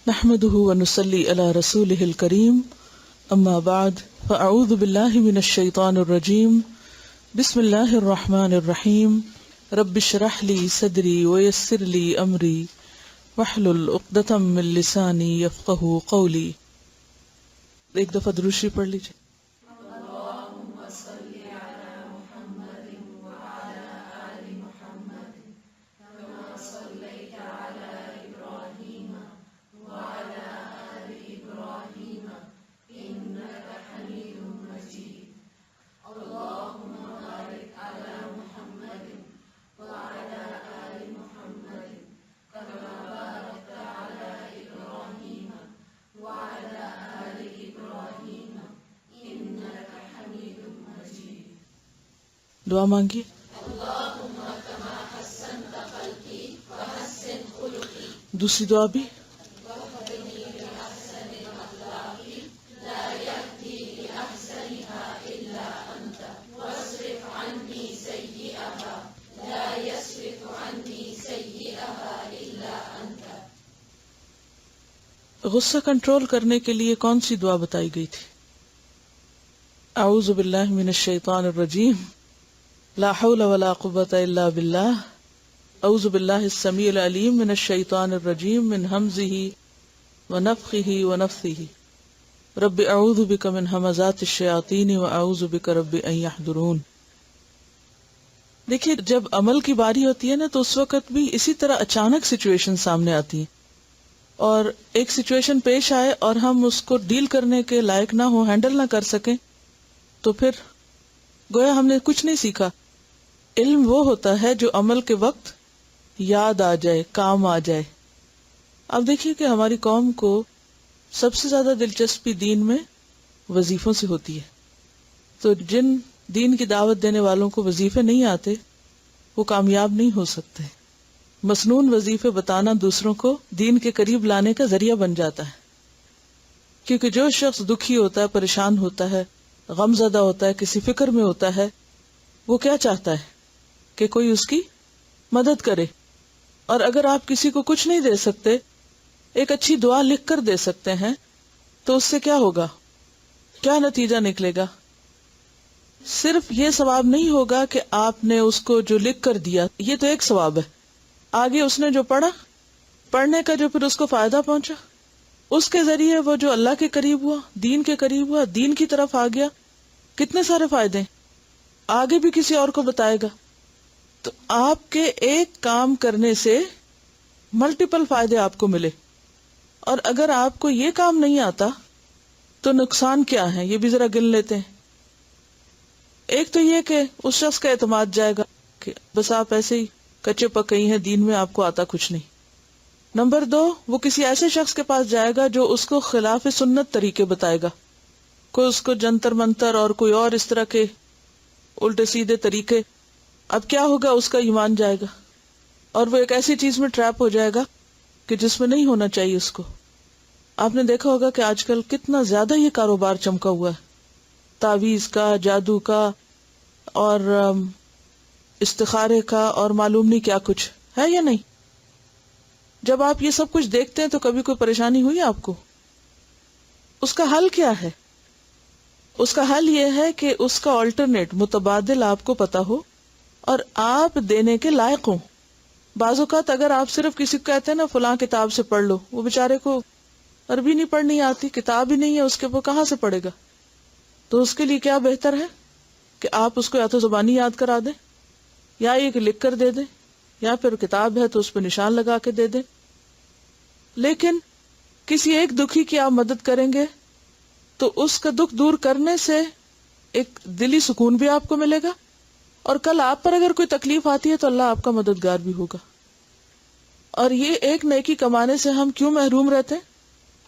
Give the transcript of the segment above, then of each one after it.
نحمده ونصلي على رسوله الكريم اما بعد فاعوذ بالله من الشيطان الرجيم بسم الله الرحمن الرحيم رب اشرح لي صدري ويسر لي امري واحلل عقدة من لساني يفقهوا قولي. ایک دفعہ درود شریف پڑھ لیجیے. دعا مانگیے. دوسری دعا بھی غصہ کنٹرول کرنے کے لیے کون سی دعا بتائی گئی تھی؟ اعوذ باللہ من الشیطان الرجیم لا حول ولا قوة الا باللہ اعوذ باللہ السمیع العلیم من الشیطان الرجیم من ہمزہ ونفخہ ونفثہ رب اعوذ بک من ہمزات الشیاطین واعوذ بک رب ان یحضرون. دیکھیے جب عمل کی باری ہوتی ہے نا تو اس وقت بھی اسی طرح اچانک سچویشن سامنے آتی ہے اور ایک سچویشن پیش آئے اور ہم اس کو ڈیل کرنے کے لائق نہ ہو، ہینڈل نہ کر سکیں، تو پھر گویا ہم نے کچھ نہیں سیکھا. علم وہ ہوتا ہے جو عمل کے وقت یاد آ جائے، کام آ جائے. اب دیکھیے کہ ہماری قوم کو سب سے زیادہ دلچسپی دین میں وظیفوں سے ہوتی ہے، تو جن دین کی دعوت دینے والوں کو وظیفے نہیں آتے وہ کامیاب نہیں ہو سکتے. مسنون وظیفے بتانا دوسروں کو دین کے قریب لانے کا ذریعہ بن جاتا ہے، کیونکہ جو شخص دکھی ہوتا ہے، پریشان ہوتا ہے، غم زدہ ہوتا ہے، کسی فکر میں ہوتا ہے، وہ کیا چاہتا ہے کہ کوئی اس کی مدد کرے. اور اگر آپ کسی کو کچھ نہیں دے سکتے، ایک اچھی دعا لکھ کر دے سکتے ہیں تو اس سے کیا ہوگا، کیا نتیجہ نکلے گا؟ صرف یہ ثواب نہیں ہوگا کہ آپ نے اس کو جو لکھ کر دیا، یہ تو ایک ثواب ہے. آگے اس نے جو پڑھا، پڑھنے کا جو پھر اس کو فائدہ پہنچا، اس کے ذریعے وہ جو اللہ کے قریب ہوا، دین کے قریب ہوا، دین کی طرف آ گیا، کتنے سارے فائدے ہیں. آگے بھی کسی اور کو بتائے گا. تو آپ کے ایک کام کرنے سے ملٹیپل فائدے آپ کو ملے. اور اگر آپ کو یہ کام نہیں آتا تو نقصان کیا ہے، یہ بھی ذرا گن لیتے ہیں. ایک تو یہ کہ اس شخص کا اعتماد جائے گا کہ بس آپ ایسے ہی کچے پکے ہیں، دین میں آپ کو آتا کچھ نہیں. نمبر 2، وہ کسی ایسے شخص کے پاس جائے گا جو اس کو خلاف سنت طریقے بتائے گا، کوئی اس کو جنتر منتر اور کوئی اور اس طرح کے الٹے سیدھے طریقے. اب کیا ہوگا، اس کا ایمان جائے گا اور وہ ایک ایسی چیز میں ٹریپ ہو جائے گا کہ جس میں نہیں ہونا چاہیے اس کو. آپ نے دیکھا ہوگا کہ آج کل کتنا زیادہ یہ کاروبار چمکا ہوا ہے، تعویذ کا، جادو کا اور استخارے کا اور معلوم نہیں کیا کچھ ہے یا نہیں. جب آپ یہ سب کچھ دیکھتے ہیں تو کبھی کوئی پریشانی ہوئی آپ کو؟ اس کا حل کیا ہے؟ اس کا حل یہ ہے کہ اس کا آلٹرنیٹ، متبادل آپ کو پتا ہو اور آپ دینے کے لائق ہوں. بعض اوقات اگر آپ صرف کسی کو کہتے ہیں نا فلاں کتاب سے پڑھ لو، وہ بیچارے کو عربی نہیں پڑھنی آتی، کتاب ہی نہیں ہے اس کے، وہ کہاں سے پڑھے گا؟ تو اس کے لیے کیا بہتر ہے کہ آپ اس کو یا تو زبانی یاد کرا دیں، یا یہ کہ لکھ کر دے دیں، یا پھر کتاب ہے تو اس پہ نشان لگا کے دے دیں. لیکن کسی ایک دکھی کی آپ مدد کریں گے تو اس کا دکھ دور کرنے سے ایک دلی سکون بھی آپ کو ملے گا، اور کل آپ پر اگر کوئی تکلیف آتی ہے تو اللہ آپ کا مددگار بھی ہوگا. اور یہ ایک نیکی کمانے سے ہم کیوں محروم رہتے ہیں؟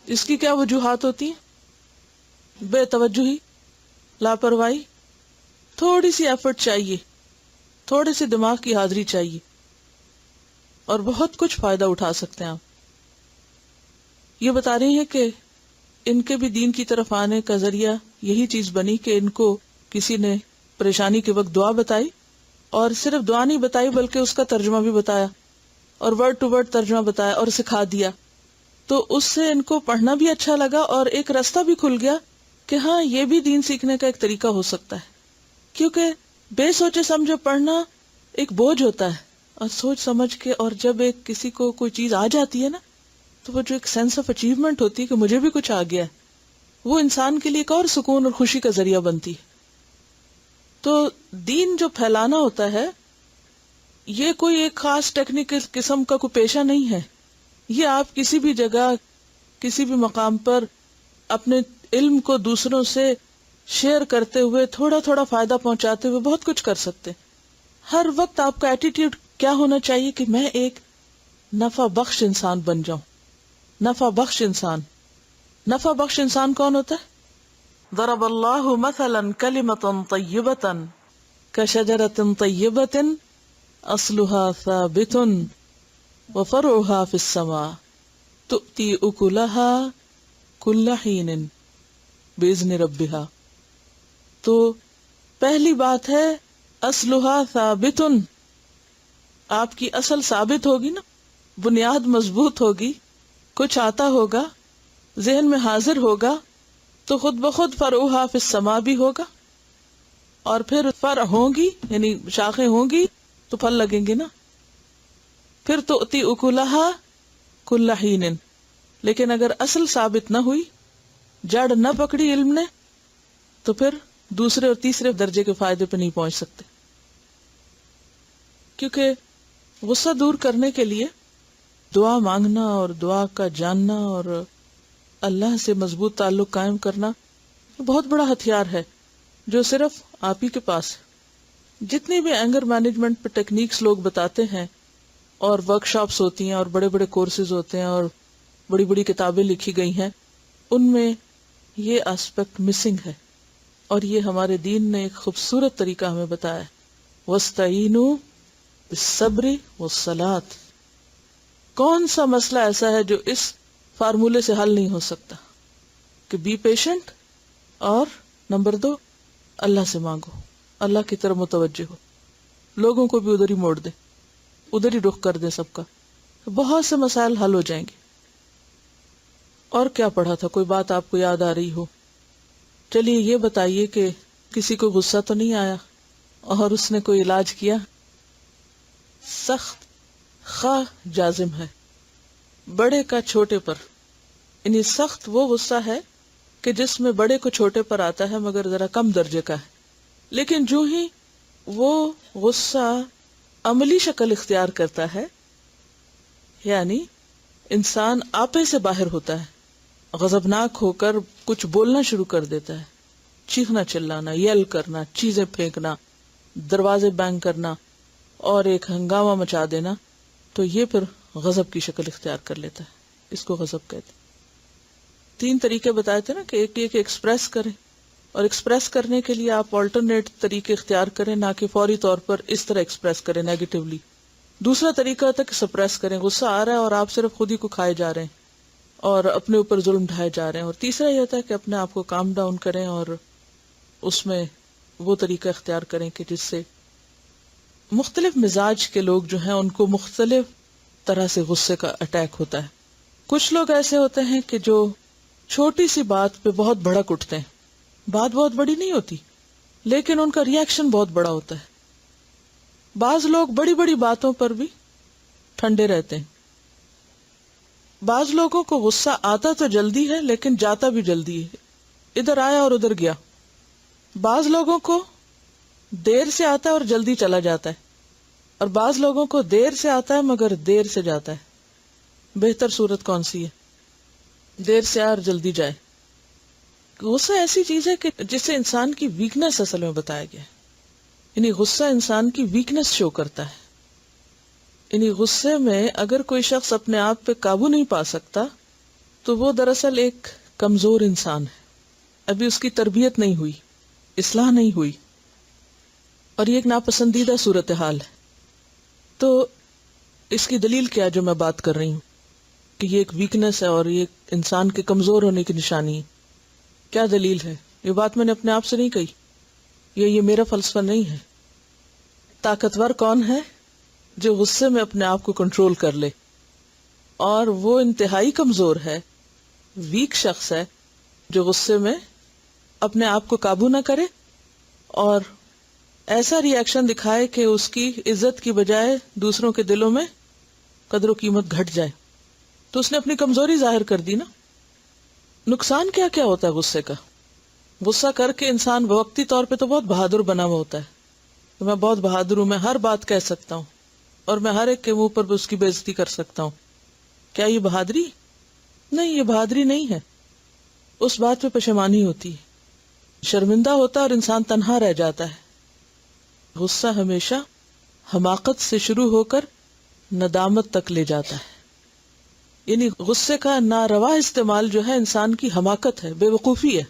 اس کی کیا وجوہات ہوتی ہیں؟ بے توجہی، لاپرواہی، تھوڑی سی ایفرٹ چاہیے، تھوڑے سے دماغ کی حاضری چاہیے، اور بہت کچھ فائدہ اٹھا سکتے ہیں آپ. یہ بتا رہی ہیں کہ ان کے بھی دین کی طرف آنے کا ذریعہ یہی چیز بنی کہ ان کو کسی نے پریشانی کے وقت دعا بتائی، اور صرف دعا نہیں بتائی بلکہ اس کا ترجمہ بھی بتایا، اور ورڈ ٹو ورڈ ترجمہ بتایا اور سکھا دیا. تو اس سے ان کو پڑھنا بھی اچھا لگا اور ایک راستہ بھی کھل گیا کہ ہاں یہ بھی دین سیکھنے کا ایک طریقہ ہو سکتا ہے. کیونکہ بے سوچے سمجھے پڑھنا ایک بوجھ ہوتا ہے، اور سوچ سمجھ کے، اور جب ایک کسی کو کوئی چیز آ جاتی ہے نا، تو وہ جو ایک سینس آف اچیومنٹ ہوتی ہے کہ مجھے بھی کچھ آ گیا ہے، وہ انسان کے لیے ایک اور سکون اور خوشی کا ذریعہ بنتی ہے. تو دین جو پھیلانا ہوتا ہے یہ کوئی ایک خاص ٹیکنیکل قسم کا کوئی پیشہ نہیں ہے. یہ آپ کسی بھی جگہ کسی بھی مقام پر اپنے علم کو دوسروں سے شیئر کرتے ہوئے تھوڑا تھوڑا فائدہ پہنچاتے ہوئے بہت کچھ کر سکتے. ہر وقت آپ کا ایٹیٹیوڈ کیا ہونا چاہیے کہ میں ایک نفع بخش انسان بن جاؤں. نفع بخش انسان. نفع بخش انسان کون ہوتا ہے؟ ضرب اللہ مثلا کلمۃ طیبۃ کشجرۃ طیبۃ اصلها ثابت وفرعها في السماء تؤتی اکلها کل حین باذن ربها. تو پہلی بات ہے اصلها ثابت، آپ کی اصل ثابت ہوگی نا، بنیاد مضبوط ہوگی، کچھ آتا ہوگا، ذہن میں حاضر ہوگا، تو خود بخود فرعها فی السماء بھی ہوگا، اور پھر فرع ہوں گی یعنی شاخیں ہوں گی تو پھل لگیں گے نا. پھر تؤتی اکلها کل حین. لیکن اگر اصل ثابت نہ ہوئی، جڑ نہ پکڑی علم نے، تو پھر دوسرے اور تیسرے درجے کے فائدے پہ نہیں پہنچ سکتے. کیونکہ غصہ دور کرنے کے لیے دعا مانگنا اور دعا کا جاننا اور اللہ سے مضبوط تعلق قائم کرنا بہت بڑا ہتھیار ہے جو صرف آپ ہی کے پاس ہے. جتنی بھی اینگر مینجمنٹ پہ ٹیکنیکس لوگ بتاتے ہیں اور ورک شاپس ہوتی ہیں اور بڑے بڑے کورسز ہوتے ہیں اور بڑی بڑی کتابیں لکھی گئی ہیں، ان میں یہ اسپیکٹ مسنگ ہے. اور یہ ہمارے دین نے ایک خوبصورت طریقہ ہمیں بتایا ہے، وَاسْتَعِینُوا بِالصَّبْرِ وَالصَّلَاةِ. کون سا مسئلہ ایسا ہے جو اس فارمولے سے حل نہیں ہو سکتا کہ بی پیشنٹ، اور نمبر 2 اللہ سے مانگو، اللہ کی طرف متوجہ ہو، لوگوں کو بھی ادھر ہی موڑ دے، ادھر ہی رخ کر دے سب کا، تو بہت سے مسائل حل ہو جائیں گے. اور کیا پڑھا تھا؟ کوئی بات آپ کو یاد آ رہی ہو؟ چلیے یہ بتائیے کہ کسی کو غصہ تو نہیں آیا اور اس نے کوئی علاج کیا؟ سخت خواہ جازم ہے بڑے کا چھوٹے پر، یعنی سخت وہ غصہ ہے کہ جس میں بڑے کو چھوٹے پر آتا ہے مگر ذرا کم درجے کا ہے. لیکن جو ہی وہ غصہ عملی شکل اختیار کرتا ہے، یعنی انسان آپے سے باہر ہوتا ہے، غضبناک ہو کر کچھ بولنا شروع کر دیتا ہے، چیخنا چلانا، یل کرنا، چیزیں پھینکنا، دروازے بینگ کرنا اور ایک ہنگامہ مچا دینا، تو یہ پھر غضب کی شکل اختیار کر لیتا ہے. اس کو غضب کہتے ہیں. 3 طریقے بتائے تھے نا کہ ایک یہ کہ ایکسپریس کریں، اور ایکسپریس کرنے کے لیے آپ آلٹرنیٹ طریقے اختیار کریں، نہ کہ فوری طور پر اس طرح ایکسپریس کریں نیگیٹیولی. دوسرا طریقہ ہوتا ہے کہ سپریس کریں، غصہ آ رہا ہے اور آپ صرف خود ہی کو کھائے جا رہے ہیں اور اپنے اوپر ظلم ڈھائے جا رہے ہیں. اور تیسرا یہ ہوتا ہے کہ اپنے آپ کو کام ڈاؤن کریں اور اس میں وہ طریقہ اختیار کریں کہ جس سے مختلف مزاج کے لوگ جو ہیں ان کو مختلف طرح سے غصے کا اٹیک ہوتا ہے. کچھ لوگ ایسے ہوتے ہیں کہ جو چھوٹی سی بات پہ بہت بھڑک اٹھتے ہیں، بات بہت بڑی نہیں ہوتی لیکن ان کا ریئیکشن بہت بڑا ہوتا ہے. بعض لوگ بڑی بڑی باتوں پر بھی ٹھنڈے رہتے ہیں. بعض لوگوں کو غصہ آتا تو جلدی ہے لیکن جاتا بھی جلدی ہے، ادھر آیا اور ادھر گیا. بعض لوگوں کو دیر سے آتا ہے اور جلدی چلا جاتا ہے، اور بعض لوگوں کو دیر سے آتا ہے مگر دیر سے جاتا ہے. بہتر صورت کون سی ہے؟ دیر سے آئے اور جلدی جائے. غصہ ایسی چیز ہے کہ جسے انسان کی ویکنس اصل میں بتایا گیا ہے. یعنی غصہ انسان کی ویکنس شو کرتا ہے. یعنی غصے میں اگر کوئی شخص اپنے آپ پہ قابو نہیں پا سکتا تو وہ دراصل ایک کمزور انسان ہے، ابھی اس کی تربیت نہیں ہوئی، اصلاح نہیں ہوئی، اور یہ ایک ناپسندیدہ صورتحال ہے. تو اس کی دلیل کیا جو میں بات کر رہی ہوں کہ یہ ایک ویکنس ہے اور یہ انسان کے کمزور ہونے کی نشانی ہے؟ کیا دلیل ہے؟ یہ بات میں نے اپنے آپ سے نہیں کہی، یہ میرا فلسفہ نہیں ہے. طاقتور کون ہے؟ جو غصے میں اپنے آپ کو کنٹرول کر لے اور وہ انتہائی کمزور ہے، ویک شخص ہے، جو غصے میں اپنے آپ کو قابو نہ کرے اور ایسا ری ایکشن دکھائے کہ اس کی عزت کی بجائے دوسروں کے دلوں میں قدر و قیمت گھٹ جائے، تو اس نے اپنی کمزوری ظاہر کر دی نا۔ نقصان کیا کیا ہوتا ہے غصے کا؟ غصہ کر کے انسان وقتی طور پہ تو بہت بہادر بنا ہوا ہوتا ہے کہ میں بہت بہادر ہوں، میں ہر بات کہہ سکتا ہوں اور میں ہر ایک کے منہ پر بھی اس کی بے عزتی کر سکتا ہوں۔ کیا یہ بہادری؟ نہیں، یہ بہادری نہیں ہے۔ اس بات پہ پشیمانی ہوتی ہے، شرمندہ ہوتا ہے اور انسان تنہا رہ جاتا ہے۔ غصہ ہمیشہ حماقت سے شروع ہو کر ندامت تک لے جاتا ہے، یعنی غصے کا ناروا استعمال جو ہے انسان کی حماقت ہے، بے وقوفی ہے،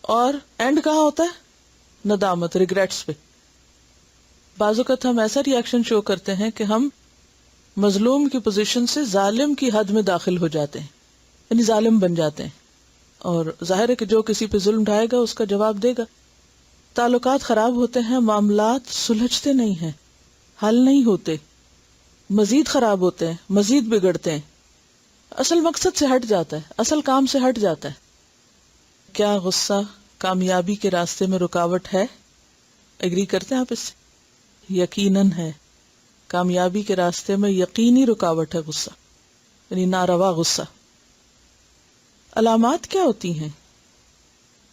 اور اینڈ کہاں ہوتا ہے؟ ندامت، ریگریٹس پہ۔ بعض اوقات ہم ایسا ری ایکشن شو کرتے ہیں کہ ہم مظلوم کی پوزیشن سے ظالم کی حد میں داخل ہو جاتے ہیں، یعنی ظالم بن جاتے ہیں، اور ظاہر ہے کہ جو کسی پہ ظلم ڈھائے گا اس کا جواب دے گا۔ تعلقات خراب ہوتے ہیں، معاملات سلجھتے نہیں ہیں، حل نہیں ہوتے، مزید خراب ہوتے ہیں، مزید بگڑتے ہیں، اصل مقصد سے ہٹ جاتا ہے، اصل کام سے ہٹ جاتا ہے۔ کیا غصہ کامیابی کے راستے میں رکاوٹ ہے؟ ایگری کرتے ہیں آپ اس سے؟ یقیناً ہے، کامیابی کے راستے میں یقینی رکاوٹ ہے غصہ، یعنی ناروا غصہ۔ علامات کیا ہوتی ہیں؟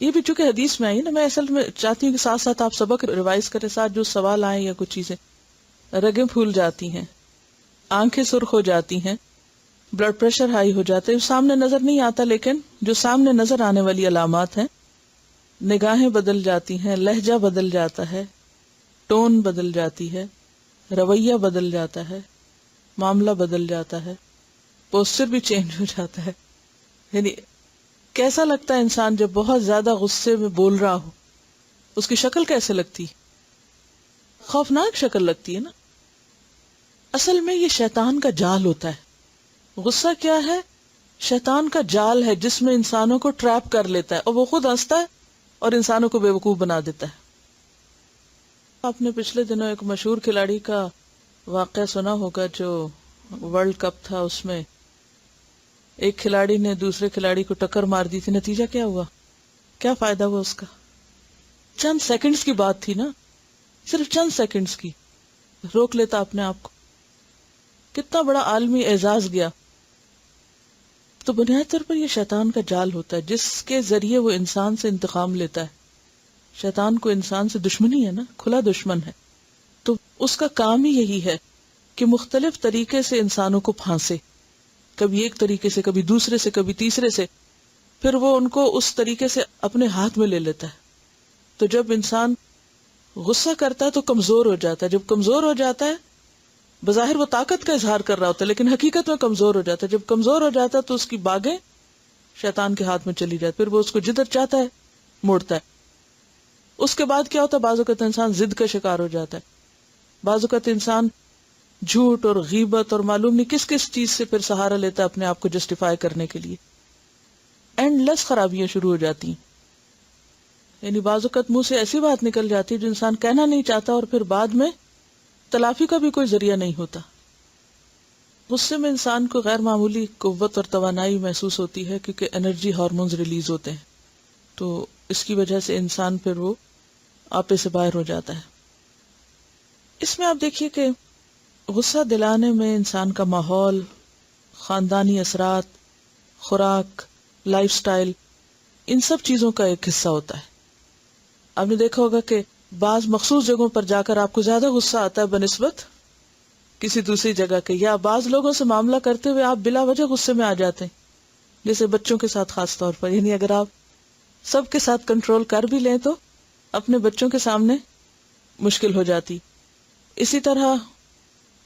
یہ بھی چونکہ حدیث میں آئی نا، میں اصل میں چاہتی ہوں کہ ساتھ ساتھ آپ سبق ریوائز کریں، ساتھ جو سوال آئیں یا کچھ چیزیں۔ رگیں پھول جاتی ہیں، آنکھیں سرخ ہو جاتی ہیں، بلڈ پریشر ہائی ہو جاتا ہے، سامنے نظر نہیں آتا لیکن جو سامنے نظر آنے والی علامات ہیں، نگاہیں بدل جاتی ہیں، لہجہ بدل جاتا ہے، ٹون بدل جاتی ہے، رویہ بدل جاتا ہے، معاملہ بدل جاتا ہے، پوسچر بھی چینج ہو جاتا ہے۔ یعنی کیسا لگتا ہے انسان جب بہت زیادہ غصے میں بول رہا ہو؟ اس کی شکل کیسے لگتی؟ خوفناک شکل لگتی ہے نا۔ اصل میں یہ شیطان کا جال ہوتا ہے۔ غصہ کیا ہے؟ شیطان کا جال ہے جس میں انسانوں کو ٹریپ کر لیتا ہے، اور وہ خود ہنستا ہے اور انسانوں کو بے وقوف بنا دیتا ہے۔ آپ نے پچھلے دنوں ایک مشہور کھلاڑی کا واقعہ سنا ہوگا، جو ورلڈ کپ تھا، اس میں ایک کھلاڑی نے دوسرے کھلاڑی کو ٹکر مار دی تھی۔ نتیجہ کیا ہوا؟ کیا فائدہ ہوا اس کا؟ چند سیکنڈز کی بات تھی نا، صرف چند سیکنڈز کی، روک لیتا اپنے آپ کو، کتنا بڑا عالمی اعزاز گیا۔ تو بنیادی طور پر یہ شیطان کا جال ہوتا ہے جس کے ذریعے وہ انسان سے انتقام لیتا ہے۔ شیطان کو انسان سے دشمنی ہے نا، کھلا دشمن ہے، تو اس کا کام ہی یہی ہے کہ مختلف طریقے سے انسانوں کو پھانسے، کبھی ایک طریقے سے، کبھی دوسرے سے، کبھی تیسرے سے، پھر وہ ان کو اس طریقے سے اپنے ہاتھ میں لے لیتا ہے۔ تو جب انسان غصہ کرتا ہے تو کمزور ہو جاتا ہے، جب کمزور ہو جاتا ہے بظاہر وہ طاقت کا اظہار کر رہا ہوتا ہے لیکن حقیقت میں کمزور ہو جاتا ہے۔ جب کمزور ہو جاتا ہے تو اس کی باگیں شیطان کے ہاتھ میں چلی جاتی، پھر وہ اس کو جدھر چاہتا ہے موڑتا ہے۔ اس کے بعد کیا ہوتا ہے؟ بعض اوقات انسان ضد کا شکار ہو جاتا ہے، بعض اوقات انسان جھوٹ اور غیبت اور معلوم نہیں کس کس چیز سے پھر سہارا لیتا ہے اپنے آپ کو جسٹیفائی کرنے کے لیے۔ اینڈ لیس خرابیاں شروع ہو جاتی ہیں، یعنی بعض اوقات منہ سے ایسی بات نکل جاتی ہے جو انسان کہنا نہیں چاہتا، اور پھر بعد میں تلافی کا بھی کوئی ذریعہ نہیں ہوتا۔ غصے میں انسان کو غیر معمولی قوت اور توانائی محسوس ہوتی ہے کیونکہ انرجی ہارمونز ریلیز ہوتے ہیں، تو اس کی وجہ سے انسان پھر وہ آپے سے باہر ہو جاتا ہے۔ اس میں آپ دیکھیے کہ غصہ دلانے میں انسان کا ماحول، خاندانی اثرات، خوراک، لائف سٹائل، ان سب چیزوں کا ایک حصہ ہوتا ہے۔ آپ نے دیکھا ہوگا کہ بعض مخصوص جگہوں پر جا کر آپ کو زیادہ غصہ آتا ہے بنسبت کسی دوسری جگہ کے، یا بعض لوگوں سے معاملہ کرتے ہوئے آپ بلا وجہ غصے میں آ جاتے ہیں، جیسے بچوں کے ساتھ خاص طور پر۔ یعنی اگر آپ سب کے ساتھ کنٹرول کر بھی لیں تو اپنے بچوں کے سامنے مشکل ہو جاتی۔ اسی طرح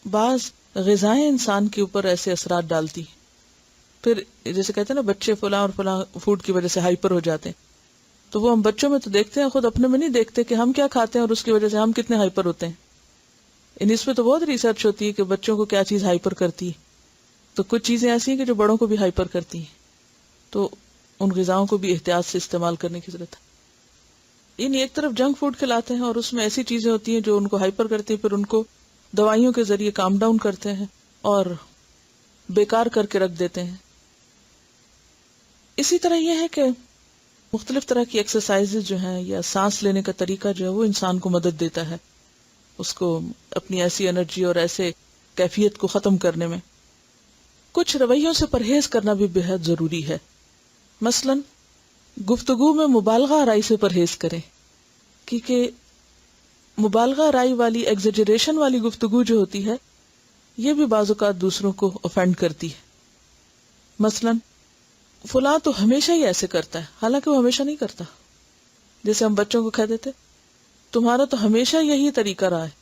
بعض غذائیں انسان کے اوپر ایسے اثرات ڈالتی، پھر جیسے کہتے ہیں نا بچے فلاں اور فلاں فوڈ کی وجہ سے ہائپر ہو جاتے ہیں، تو وہ ہم بچوں میں تو دیکھتے ہیں، خود اپنے میں نہیں دیکھتے کہ ہم کیا کھاتے ہیں اور اس کی وجہ سے ہم کتنے ہائپر ہوتے ہیں۔ اس پہ تو بہت ریسرچ ہوتی ہے کہ بچوں کو کیا چیز ہائپر کرتی ہے، تو کچھ چیزیں ایسی ہیں کہ جو بڑوں کو بھی ہائپر کرتی ہیں، تو ان غذاؤں کو بھی احتیاط سے استعمال کرنے کی ضرورت ہے۔ ایک طرف جنک فوڈ کھلاتے ہیں اور اس میں ایسی چیزیں ہوتی ہیں جو ان کو ہائپر کرتی ہیں، پھر ان کو دوائیوں کے ذریعے کام ڈاؤن کرتے ہیں، اور بیکار کر کے رکھ دیتے ہیں. اسی طرح یہ ہے کہ مختلف طرح کی ایکسرسائز جو ہیں یا سانس لینے کا طریقہ جو ہے وہ انسان کو مدد دیتا ہے اس کو اپنی ایسی انرجی اور ایسے کیفیت کو ختم کرنے میں. کچھ رویوں سے پرہیز کرنا بھی بہت ضروری ہے. مثلا گفتگو میں مبالغہ آرائی سے پرہیز کریں، کیونکہ مبالغہ آرائی والی ایگزیجریشن والی گفتگو جو ہوتی ہے یہ بھی بعض اوقات دوسروں کو اوفینڈ کرتی ہے. مثلا فلاں تو ہمیشہ ہی ایسے کرتا ہے، حالانکہ وہ ہمیشہ نہیں کرتا. جیسے ہم بچوں کو کہہ دیتے تمہارا تو ہمیشہ یہی طریقہ رہا ہے.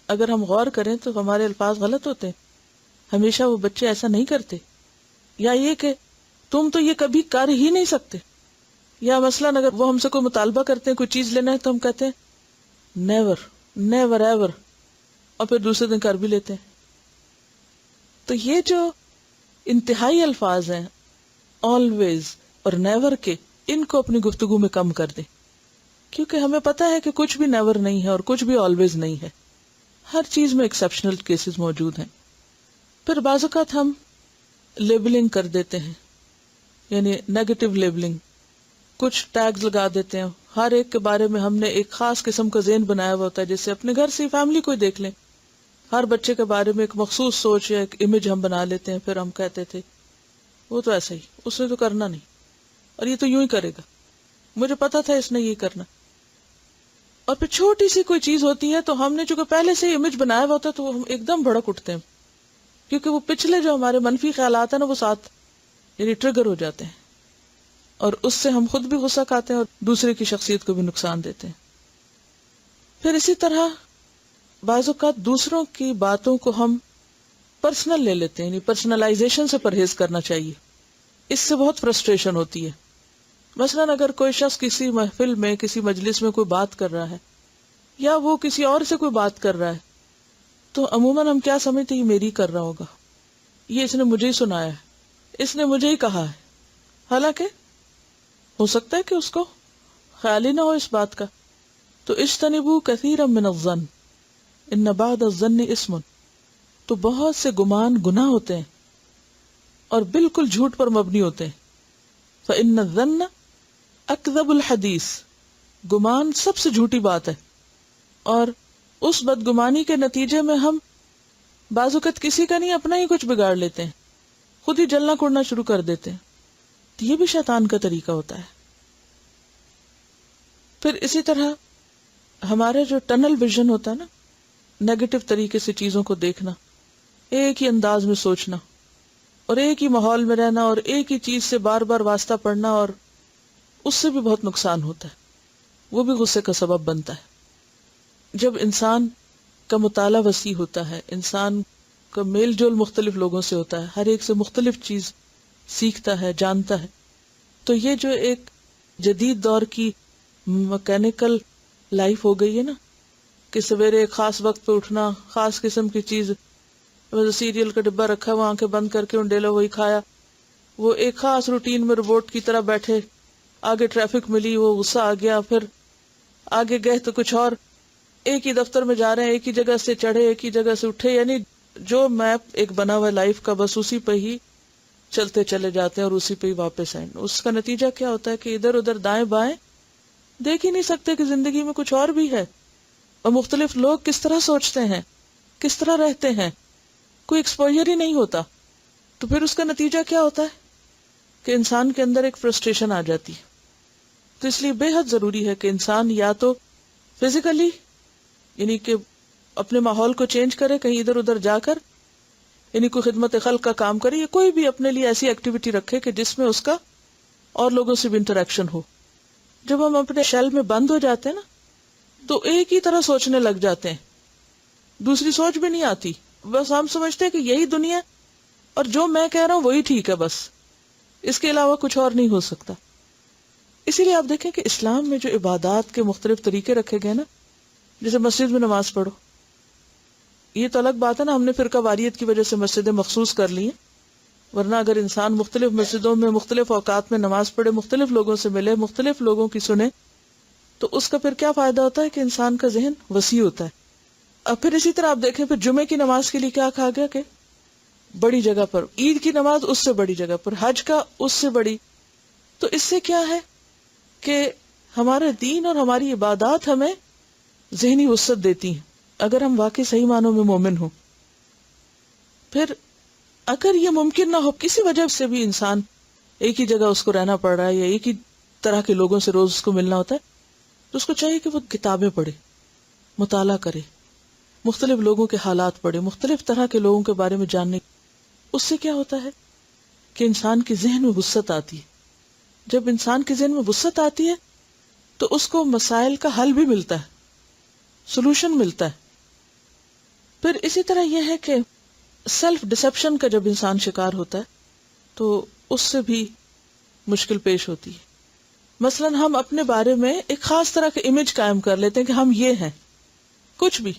اگر ہم غور کریں تو ہمارے الفاظ غلط ہوتے ہیں. ہمیشہ وہ بچے ایسا نہیں کرتے. یا یہ کہ تم تو یہ کبھی کر ہی نہیں سکتے. یا مثلا اگر وہ ہم سے کوئی مطالبہ کرتے ہیں کوئی چیز لینا ہے تو ہم کہتے ہیں نیور نیور ایور، اور پھر دوسرے دن کر بھی لیتے ہیں. تو یہ جو انتہائی الفاظ ہیں آلویز اور نیور کے، ان کو اپنی گفتگو میں کم کر دیں، کیونکہ ہمیں پتہ ہے کہ کچھ بھی نیور نہیں ہے اور کچھ بھی آلویز نہیں ہے. ہر چیز میں ایکسیپشنل کیسز موجود ہیں. پھر بعض اوقات ہم لیبلنگ کر دیتے ہیں، یعنی نیگیٹو لیبلنگ. کچھ ٹیگز لگا دیتے ہیں. ہر ایک کے بارے میں ہم نے ایک خاص قسم کا ذہن بنایا ہوا ہوتا ہے. جیسے اپنے گھر سے فیملی کو ہی دیکھ لیں، ہر بچے کے بارے میں ایک مخصوص سوچ یا ایک امیج ہم بنا لیتے ہیں. پھر ہم کہتے تھے وہ تو ایسا ہی، اس نے تو کرنا نہیں، اور یہ تو یوں ہی کرے گا، مجھے پتا تھا اس نے یہ کرنا. اور پھر چھوٹی سی کوئی چیز ہوتی ہے تو ہم نے چونکہ پہلے سے امیج بنایا ہوا ہوتا ہے تو ہم ایک دم بھڑک اٹھتے ہیں، کیونکہ وہ پچھلے جو ہمارے منفی خیالات ہیں نا وہ ساتھ یعنی ٹریگر ہو جاتے ہیں، اور اس سے ہم خود بھی غصہ کھاتے ہیں اور دوسرے کی شخصیت کو بھی نقصان دیتے ہیں. پھر اسی طرح بعض اوقات دوسروں کی باتوں کو ہم پرسنل لے لیتے ہیں، یعنی پرسنلائزیشن سے پرہیز کرنا چاہیے. اس سے بہت فرسٹریشن ہوتی ہے. مثلا اگر کوئی شخص کسی محفل میں کسی مجلس میں کوئی بات کر رہا ہے یا وہ کسی اور سے کوئی بات کر رہا ہے تو عموماً ہم کیا سمجھتے ہیں یہ میری کر رہا ہوگا، یہ اس نے مجھے ہی سنایا ہے، اس نے مجھے ہی کہا ہے. حالانکہ ہو سکتا ہے کہ اس کو خیال ہی نہ ہو اس بات کا. تو اجتنبوا کثیرا من الظن ان بعض الظن اسم. تو بہت سے گمان گناہ ہوتے ہیں اور بالکل جھوٹ پر مبنی ہوتے ہیں. فإن الظن اکذب الحدیث. گمان سب سے جھوٹی بات ہے، اور اس بدگمانی کے نتیجے میں ہم بعض اوقات کسی کا نہیں اپنا ہی کچھ بگاڑ لیتے ہیں، خود ہی جلنا کوڑنا شروع کر دیتے ہیں. تو یہ بھی شیطان کا طریقہ ہوتا ہے. پھر اسی طرح ہمارا جو ٹنل ویژن ہوتا ہے نا، نیگیٹو طریقے سے چیزوں کو دیکھنا، ایک ہی انداز میں سوچنا اور ایک ہی ماحول میں رہنا اور ایک ہی چیز سے بار بار واسطہ پڑھنا، اور اس سے بھی بہت نقصان ہوتا ہے. وہ بھی غصے کا سبب بنتا ہے. جب انسان کا مطالعہ وسیع ہوتا ہے، انسان کا میل جول مختلف لوگوں سے ہوتا ہے، ہر ایک سے مختلف چیز سیکھتا ہے، جانتا ہے، تو یہ جو ایک جدید دور کی مکینیکل لائف ہو گئی ہے نا، کہ سویرے ایک خاص وقت پہ اٹھنا، خاص قسم کی چیز، سیریل کا ڈبہ رکھا ہوا، آنکھیں بند کر کے انڈیلا وہی کھایا، وہ ایک خاص روٹین میں روبوٹ کی طرح بیٹھے، آگے ٹریفک ملی وہ غصہ آ گیا، پھر آگے گئے تو کچھ اور، ایک ہی دفتر میں جا رہے ہیں، ایک ہی جگہ سے چڑھے، ایک ہی جگہ سے اٹھے، یعنی جو میپ ایک بنا ہوا لائف کا بس اسی پہ ہی چلتے چلے جاتے ہیں اور اسی پہ ہی واپس آئیں. اس کا نتیجہ کیا ہوتا ہے کہ ادھر ادھر دائیں بائیں دیکھ ہی نہیں سکتے کہ زندگی میں کچھ اور بھی ہے، اور مختلف لوگ کس طرح سوچتے ہیں، کس طرح رہتے ہیں، کوئی ایکسپوجر ہی نہیں ہوتا. تو پھر اس کا نتیجہ کیا ہوتا ہے کہ انسان کے اندر ایک فرسٹریشن آ جاتی ہے. تو اس لیے بے حد ضروری ہے کہ انسان یا تو فزیکلی یعنی کہ اپنے ماحول کو چینج کرے، کہیں ادھر ادھر جا کر یعنی کوئی خدمت خلق کا کام کرے، یا کوئی بھی اپنے لیے ایسی ایکٹیویٹی رکھے کہ جس میں اس کا اور لوگوں سے بھی انٹریکشن ہو. جب ہم اپنے شیل میں بند ہو جاتے ہیں نا تو ایک ہی طرح سوچنے لگ جاتے ہیں، دوسری سوچ بھی نہیں آتی. بس ہم سمجھتے ہیں کہ یہی دنیا اور جو میں کہہ رہا ہوں وہی ٹھیک ہے، بس اس کے علاوہ کچھ اور نہیں ہو سکتا. اسی لیے آپ دیکھیں کہ اسلام میں جو عبادات کے مختلف طریقے رکھے گئے نا، جیسے مسجد میں نماز پڑھو، یہ تو الگ بات ہے نا، ہم نے فرقہ واریت کی وجہ سے مسجدیں مخصوص کر لی ہیں، ورنہ اگر انسان مختلف مسجدوں میں مختلف اوقات میں نماز پڑھے، مختلف لوگوں سے ملے، مختلف لوگوں کی سنے، تو اس کا پھر کیا فائدہ ہوتا ہے کہ انسان کا ذہن وسیع ہوتا ہے. اب پھر اسی طرح آپ دیکھیں پھر جمعے کی نماز کے لیے کیا کہا گیا کہ بڑی جگہ پر، عید کی نماز اس سے بڑی جگہ پر، حج کا اس سے بڑی. تو اس سے کیا ہے کہ ہمارا دین اور ہماری عبادات ہمیں ذہنی وسعت دیتی ہیں اگر ہم واقعی صحیح معنوں میں مومن ہوں. پھر اگر یہ ممکن نہ ہو، کسی وجہ سے بھی انسان ایک ہی جگہ اس کو رہنا پڑ رہا ہے یا ایک ہی طرح کے لوگوں سے روز اس کو ملنا ہوتا ہے، تو اس کو چاہیے کہ وہ کتابیں پڑھے، مطالعہ کرے، مختلف لوگوں کے حالات پڑھے، مختلف طرح کے لوگوں کے بارے میں جاننے. اس سے کیا ہوتا ہے کہ انسان کے ذہن میں وسعت آتی ہے. جب انسان کے ذہن میں وسعت آتی ہے تو اس کو مسائل کا حل بھی ملتا ہے، سولوشن ملتا ہے. پھر اسی طرح یہ ہے کہ سیلف ڈسپشن کا جب انسان شکار ہوتا ہے تو اس سے بھی مشکل پیش ہوتی ہے. مثلا ہم اپنے بارے میں ایک خاص طرح کا امیج قائم کر لیتے ہیں کہ ہم یہ ہیں. کچھ بھی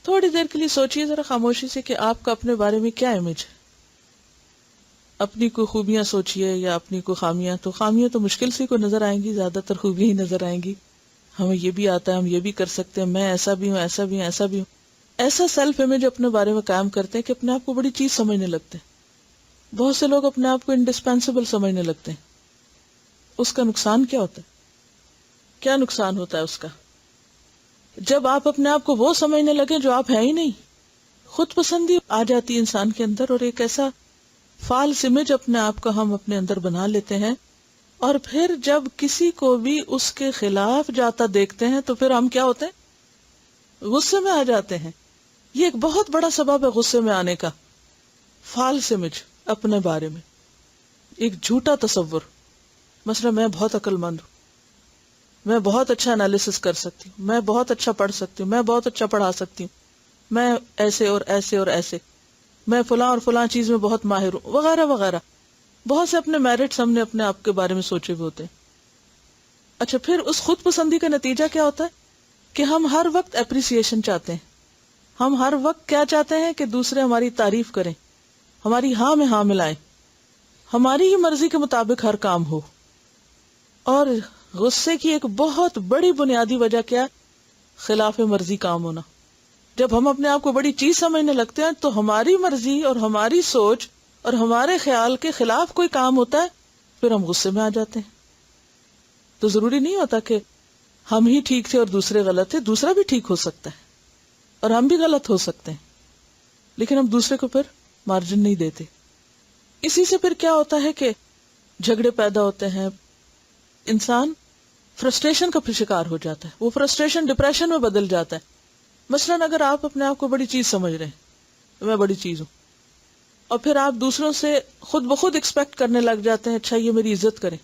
تھوڑی دیر کے لیے سوچئے ذرا خاموشی سے کہ آپ کا اپنے بارے میں کیا امیج ہے. اپنی کوئی خوبیاں سوچئے یا اپنی کوئی خامیاں. تو خامیاں تو مشکل سے کو نظر آئیں گی، زیادہ تر خوبیاں ہی نظر آئیں گی. ہمیں یہ بھی آتا ہے، ہم یہ بھی کر سکتے ہیں، میں ایسا بھی ہوں، ایسا بھی ہوں، ایسا بھی ہوں. ایسا سیلف امیج اپنے بارے میں قائم کرتے ہیں کہ اپنے آپ کو بڑی چیز سمجھنے لگتے ہیں. بہت سے لوگ اپنے آپ کو انڈسپینسیبل سمجھنے لگتے ہیں. اس کا نقصان کیا ہوتا ہے؟ کیا نقصان ہوتا ہے اس کا؟ جب آپ اپنے آپ کو وہ سمجھنے لگے جو آپ ہیں ہی نہیں، خود پسندی آ جاتی ہے انسان کے اندر، اور ایک ایسا فالس امیج اپنے آپ کا ہم اپنے اندر بنا لیتے ہیں. اور پھر جب کسی کو بھی اس کے خلاف جاتا دیکھتے ہیں تو پھر ہم کیا ہوتے ہیں؟ غصے میں آ جاتے ہیں. یہ ایک بہت بڑا سبب ہے غصے میں آنے کا، فالس امیج اپنے بارے میں، ایک جھوٹا تصور. مثلا میں بہت عقل مند ہوں، میں بہت اچھا انالیسس کر سکتی ہوں، میں بہت اچھا پڑھ سکتی ہوں، میں بہت اچھا پڑھا سکتی ہوں، میں ایسے اور ایسے اور ایسے، میں فلاں اور فلاں چیز میں بہت ماہر ہوں، وغیرہ وغیرہ. بہت سے اپنے میرٹس ہم نے اپنے آپ کے بارے میں سوچے ہوئے ہوتے ہیں. اچھا، پھر اس خود پسندی کا نتیجہ کیا ہوتا ہے کہ ہم ہر وقت اپریسیشن چاہتے ہیں. ہم ہر وقت کیا چاہتے ہیں کہ دوسرے ہماری تعریف کریں، ہماری ہاں میں ہاں ملائیں، ہماری ہی مرضی کے مطابق ہر کام ہو. اور غصے کی ایک بہت بڑی بنیادی وجہ کیا؟ خلاف مرضی کام ہونا. جب ہم اپنے آپ کو بڑی چیز سمجھنے لگتے ہیں تو ہماری مرضی اور ہماری سوچ اور ہمارے خیال کے خلاف کوئی کام ہوتا ہے، پھر ہم غصے میں آ جاتے ہیں. تو ضروری نہیں ہوتا کہ ہم ہی ٹھیک تھے اور دوسرے غلط تھے، دوسرا بھی ٹھیک ہو سکتا ہے اور ہم بھی غلط ہو سکتے ہیں، لیکن ہم دوسرے کو پھر مارجن نہیں دیتے. اسی سے پھر کیا ہوتا ہے کہ جھگڑے پیدا ہوتے ہیں، انسان فرسٹریشن کا پھر شکار ہو جاتا ہے، وہ فرسٹریشن ڈپریشن میں بدل جاتا ہے. مثلاً اگر آپ اپنے آپ کو بڑی چیز سمجھ رہے ہیں، میں بڑی چیز ہوں، اور پھر آپ دوسروں سے خود بخود ایکسپیکٹ کرنے لگ جاتے ہیں اچھا یہ میری عزت کریں،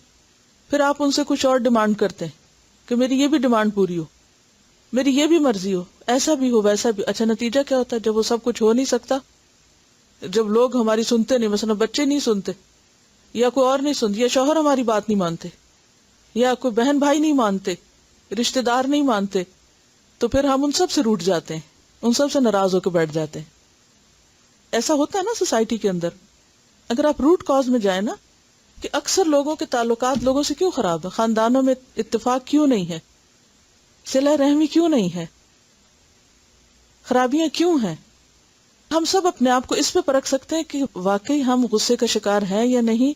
پھر آپ ان سے کچھ اور ڈیمانڈ کرتے ہیں کہ میری یہ بھی ڈیمانڈ پوری ہو، میری یہ بھی مرضی ہو، ایسا بھی ہو ویسا بھی. اچھا، نتیجہ کیا ہوتا ہے جب وہ سب کچھ ہو نہیں سکتا؟ جب لوگ ہماری سنتے نہیں، مثلا بچے نہیں سنتے، یا کوئی اور نہیں سنتے، یا شوہر ہماری بات نہیں مانتے، یا کوئی بہن بھائی نہیں مانتے، رشتہ دار نہیں مانتے، تو پھر ہم ان سب سے روٹھ جاتے ہیں، ان سب سے ناراض ہو کے بیٹھ جاتے ہیں. ایسا ہوتا ہے نا سوسائٹی کے اندر. اگر آپ روٹ کاز میں جائیں نا کہ اکثر لوگوں کے تعلقات لوگوں سے کیوں خراب ہے، خاندانوں میں اتفاق کیوں نہیں ہے، صلہ رحمی کیوں نہیں ہے، خرابیاں کیوں ہیں، ہم سب اپنے آپ کو اس پہ پرکھ سکتے ہیں کہ واقعی ہم غصے کا شکار ہیں یا نہیں.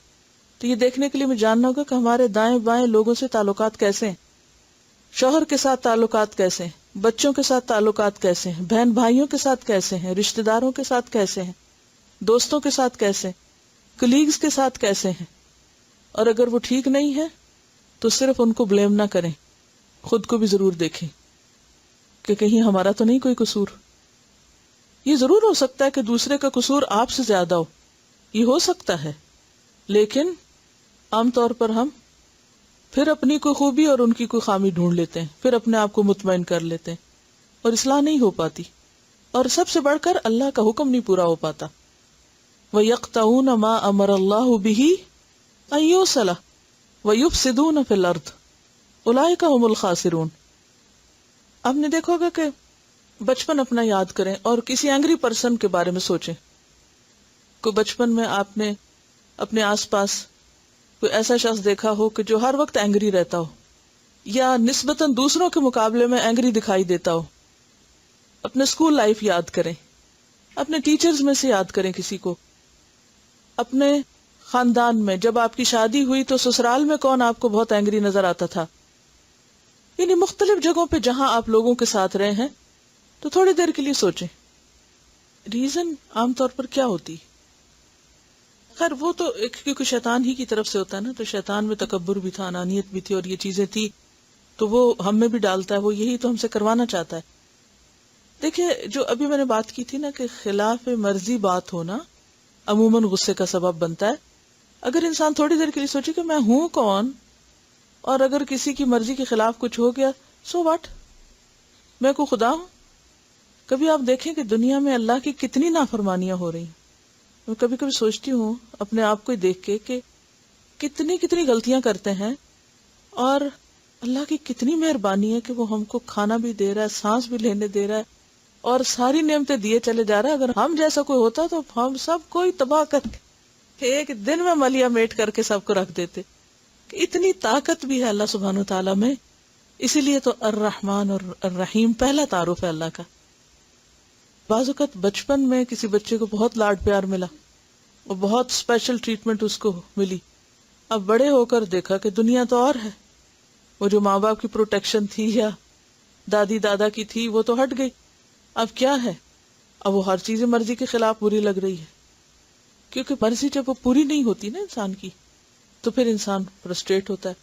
تو یہ دیکھنے کے لیے مجھے جاننا ہوگا کہ ہمارے دائیں بائیں لوگوں سے تعلقات کیسے ہیں، شوہر کے ساتھ تعلقات کیسے ہیں، بچوں کے ساتھ تعلقات کیسے ہیں، بہن بھائیوں کے ساتھ کیسے ہیں، رشتہ داروں کے ساتھ کیسے ہیں، دوستوں کے ساتھ کیسے ہیں، کلیگز کے ساتھ کیسے ہیں. اور اگر وہ ٹھیک نہیں ہے تو صرف ان کو بلیم نہ کریں، خود کو بھی ضرور دیکھیں کہ کہیں ہمارا تو نہیں کوئی قصور. یہ ضرور ہو سکتا ہے کہ دوسرے کا قصور آپ سے زیادہ ہو، یہ ہو سکتا ہے، لیکن عام طور پر ہم پھر اپنی کوئی خوبی اور ان کی کوئی خامی ڈھونڈ لیتے ہیں، پھر اپنے آپ کو مطمئن کر لیتے ہیں، اور اصلاح نہیں ہو پاتی. اور سب سے بڑھ کر اللہ کا حکم نہیں پورا ہو پاتا. وَيَقْطَعُونَ مَا أَمَرَ اللَّهُ بِهِ أَن يُوصَلَ وَيُفْسِدُونَ فِي الْأَرْضِ أُولَٰئِكَ هُمُ الْخَاسِرُونَ. آپ نے دیکھو گا کہ بچپن اپنا یاد کریں اور کسی اینگری پرسن کے بارے میں سوچیں. کوئی بچپن میں آپ نے اپنے آس پاس کوئی ایسا شخص دیکھا ہو کہ جو ہر وقت اینگری رہتا ہو یا نسبتاً دوسروں کے مقابلے میں اینگری دکھائی دیتا ہو. اپنے اسکول لائف یاد کریں اپنے ٹیچرز میں سے یاد کریں کسی کو. اپنے خاندان میں جب آپ کی شادی ہوئی تو سسرال میں کون آپ کو بہت اینگری نظر آتا تھا. یعنی مختلف جگہوں پہ جہاں آپ لوگوں کے ساتھ رہے ہیں تو تھوڑی دیر کے لیے سوچیں ریزن عام طور پر کیا ہوتی. خیر وہ تو کیونکہ شیطان ہی کی طرف سے ہوتا ہے نا, تو شیطان میں تکبر بھی تھا, انانیت بھی تھی, اور یہ چیزیں تھی تو وہ ہم میں بھی ڈالتا ہے, وہ یہی تو ہم سے کروانا چاہتا ہے. دیکھیے جو ابھی میں نے بات کی تھی نا کہ خلاف مرضی بات ہونا عموماً غصے کا سبب بنتا ہے. اگر انسان تھوڑی دیر کے لیے سوچے کہ میں ہوں کون, اور اگر کسی کی مرضی کے خلاف کچھ ہو گیا سو واٹ, میں کو خدا ہوں. کبھی آپ دیکھیں کہ دنیا میں اللہ کی کتنی نافرمانیاں ہو رہی ہیں. میں کبھی کبھی سوچتی ہوں اپنے آپ کو دیکھ کے کہ کتنی غلطیاں کرتے ہیں, اور اللہ کی کتنی مہربانی ہے کہ وہ ہم کو کھانا بھی دے رہا ہے, سانس بھی لینے دے رہا ہے, اور ساری نعمتیں دیے چلے جا رہا ہے. اگر ہم جیسا کوئی ہوتا تو ہم سب کوئی تباہ کر کے ایک دن میں ملیا میٹ کر کے سب کو رکھ دیتے. اتنی طاقت بھی ہے اللہ سبحانہ و تعالیٰ میں. اسی لیے تو الرحمن اور الرحیم پہلا تعارف ہے اللہ کا. بعض اوقات بچپن میں کسی بچے کو بہت لاڈ پیار ملا اور بہت اسپیشل ٹریٹمنٹ اس کو ملی. اب بڑے ہو کر دیکھا کہ دنیا تو اور ہے. وہ جو ماں باپ کی پروٹیکشن تھی یا دادی دادا کی تھی وہ تو ہٹ گئی. اب کیا ہے, اب وہ ہر چیز مرضی کے خلاف بری لگ رہی ہے. کیونکہ مرضی جب وہ پوری نہیں ہوتی نا انسان کی تو پھر انسان فرسٹریٹ ہوتا ہے,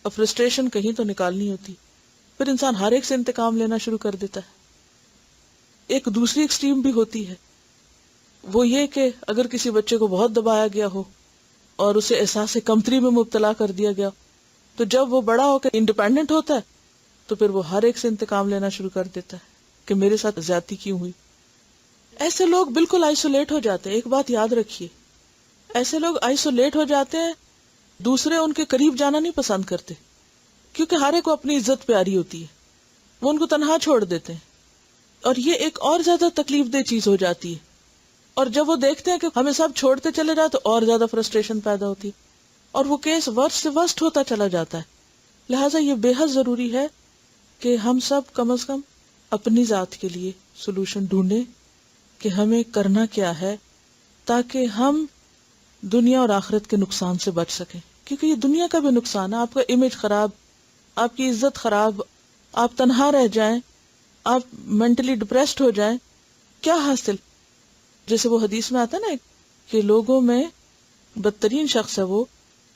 اور فرسٹریشن کہیں تو نکالنی ہوتی, پھر انسان ہر ایک سے انتقام لینا شروع کر دیتا ہے. ایک دوسری ایکسٹریم بھی ہوتی ہے, وہ یہ کہ اگر کسی بچے کو بہت دبایا گیا ہو اور اسے احساس کمتری میں مبتلا کر دیا گیا, تو جب وہ بڑا ہو کر انڈیپینڈنٹ ہوتا ہے تو پھر وہ ہر ایک سے انتقام لینا شروع کر دیتا ہے کہ میرے ساتھ زیادتی کیوں ہوئی. ایسے لوگ بالکل آئسولیٹ ہو جاتے ہیں. ایک بات یاد رکھیے, ایسے لوگ آئسولیٹ ہو جاتے ہیں, دوسرے ان کے قریب جانا نہیں پسند کرتے, کیونکہ ہر ایک کو اپنی عزت پیاری ہوتی ہے, وہ ان کو تنہا چھوڑ دیتے ہیں. اور یہ ایک اور زیادہ تکلیف دہ چیز ہو جاتی ہے. اور جب وہ دیکھتے ہیں کہ ہمیں سب چھوڑتے چلے جائے تو اور زیادہ فرسٹریشن پیدا ہوتی ہے, اور وہ کیس ورسٹ سے ورسٹ ہوتا چلا جاتا ہے. لہٰذا یہ بے حد ضروری ہے کہ ہم سب کم از کم اپنی ذات کے لیے سولوشن ڈھونڈیں کہ ہمیں کرنا کیا ہے تاکہ ہم دنیا اور آخرت کے نقصان سے بچ سکیں. کیونکہ یہ دنیا کا بھی نقصان ہے, آپ کا امیج خراب, آپ کی عزت خراب, آپ تنہا رہ جائیں, آپ مینٹلی ڈپریسڈ ہو جائیں, کیا حاصل. جیسے وہ حدیث میں آتا ہے نا کہ لوگوں میں بدترین شخص ہے وہ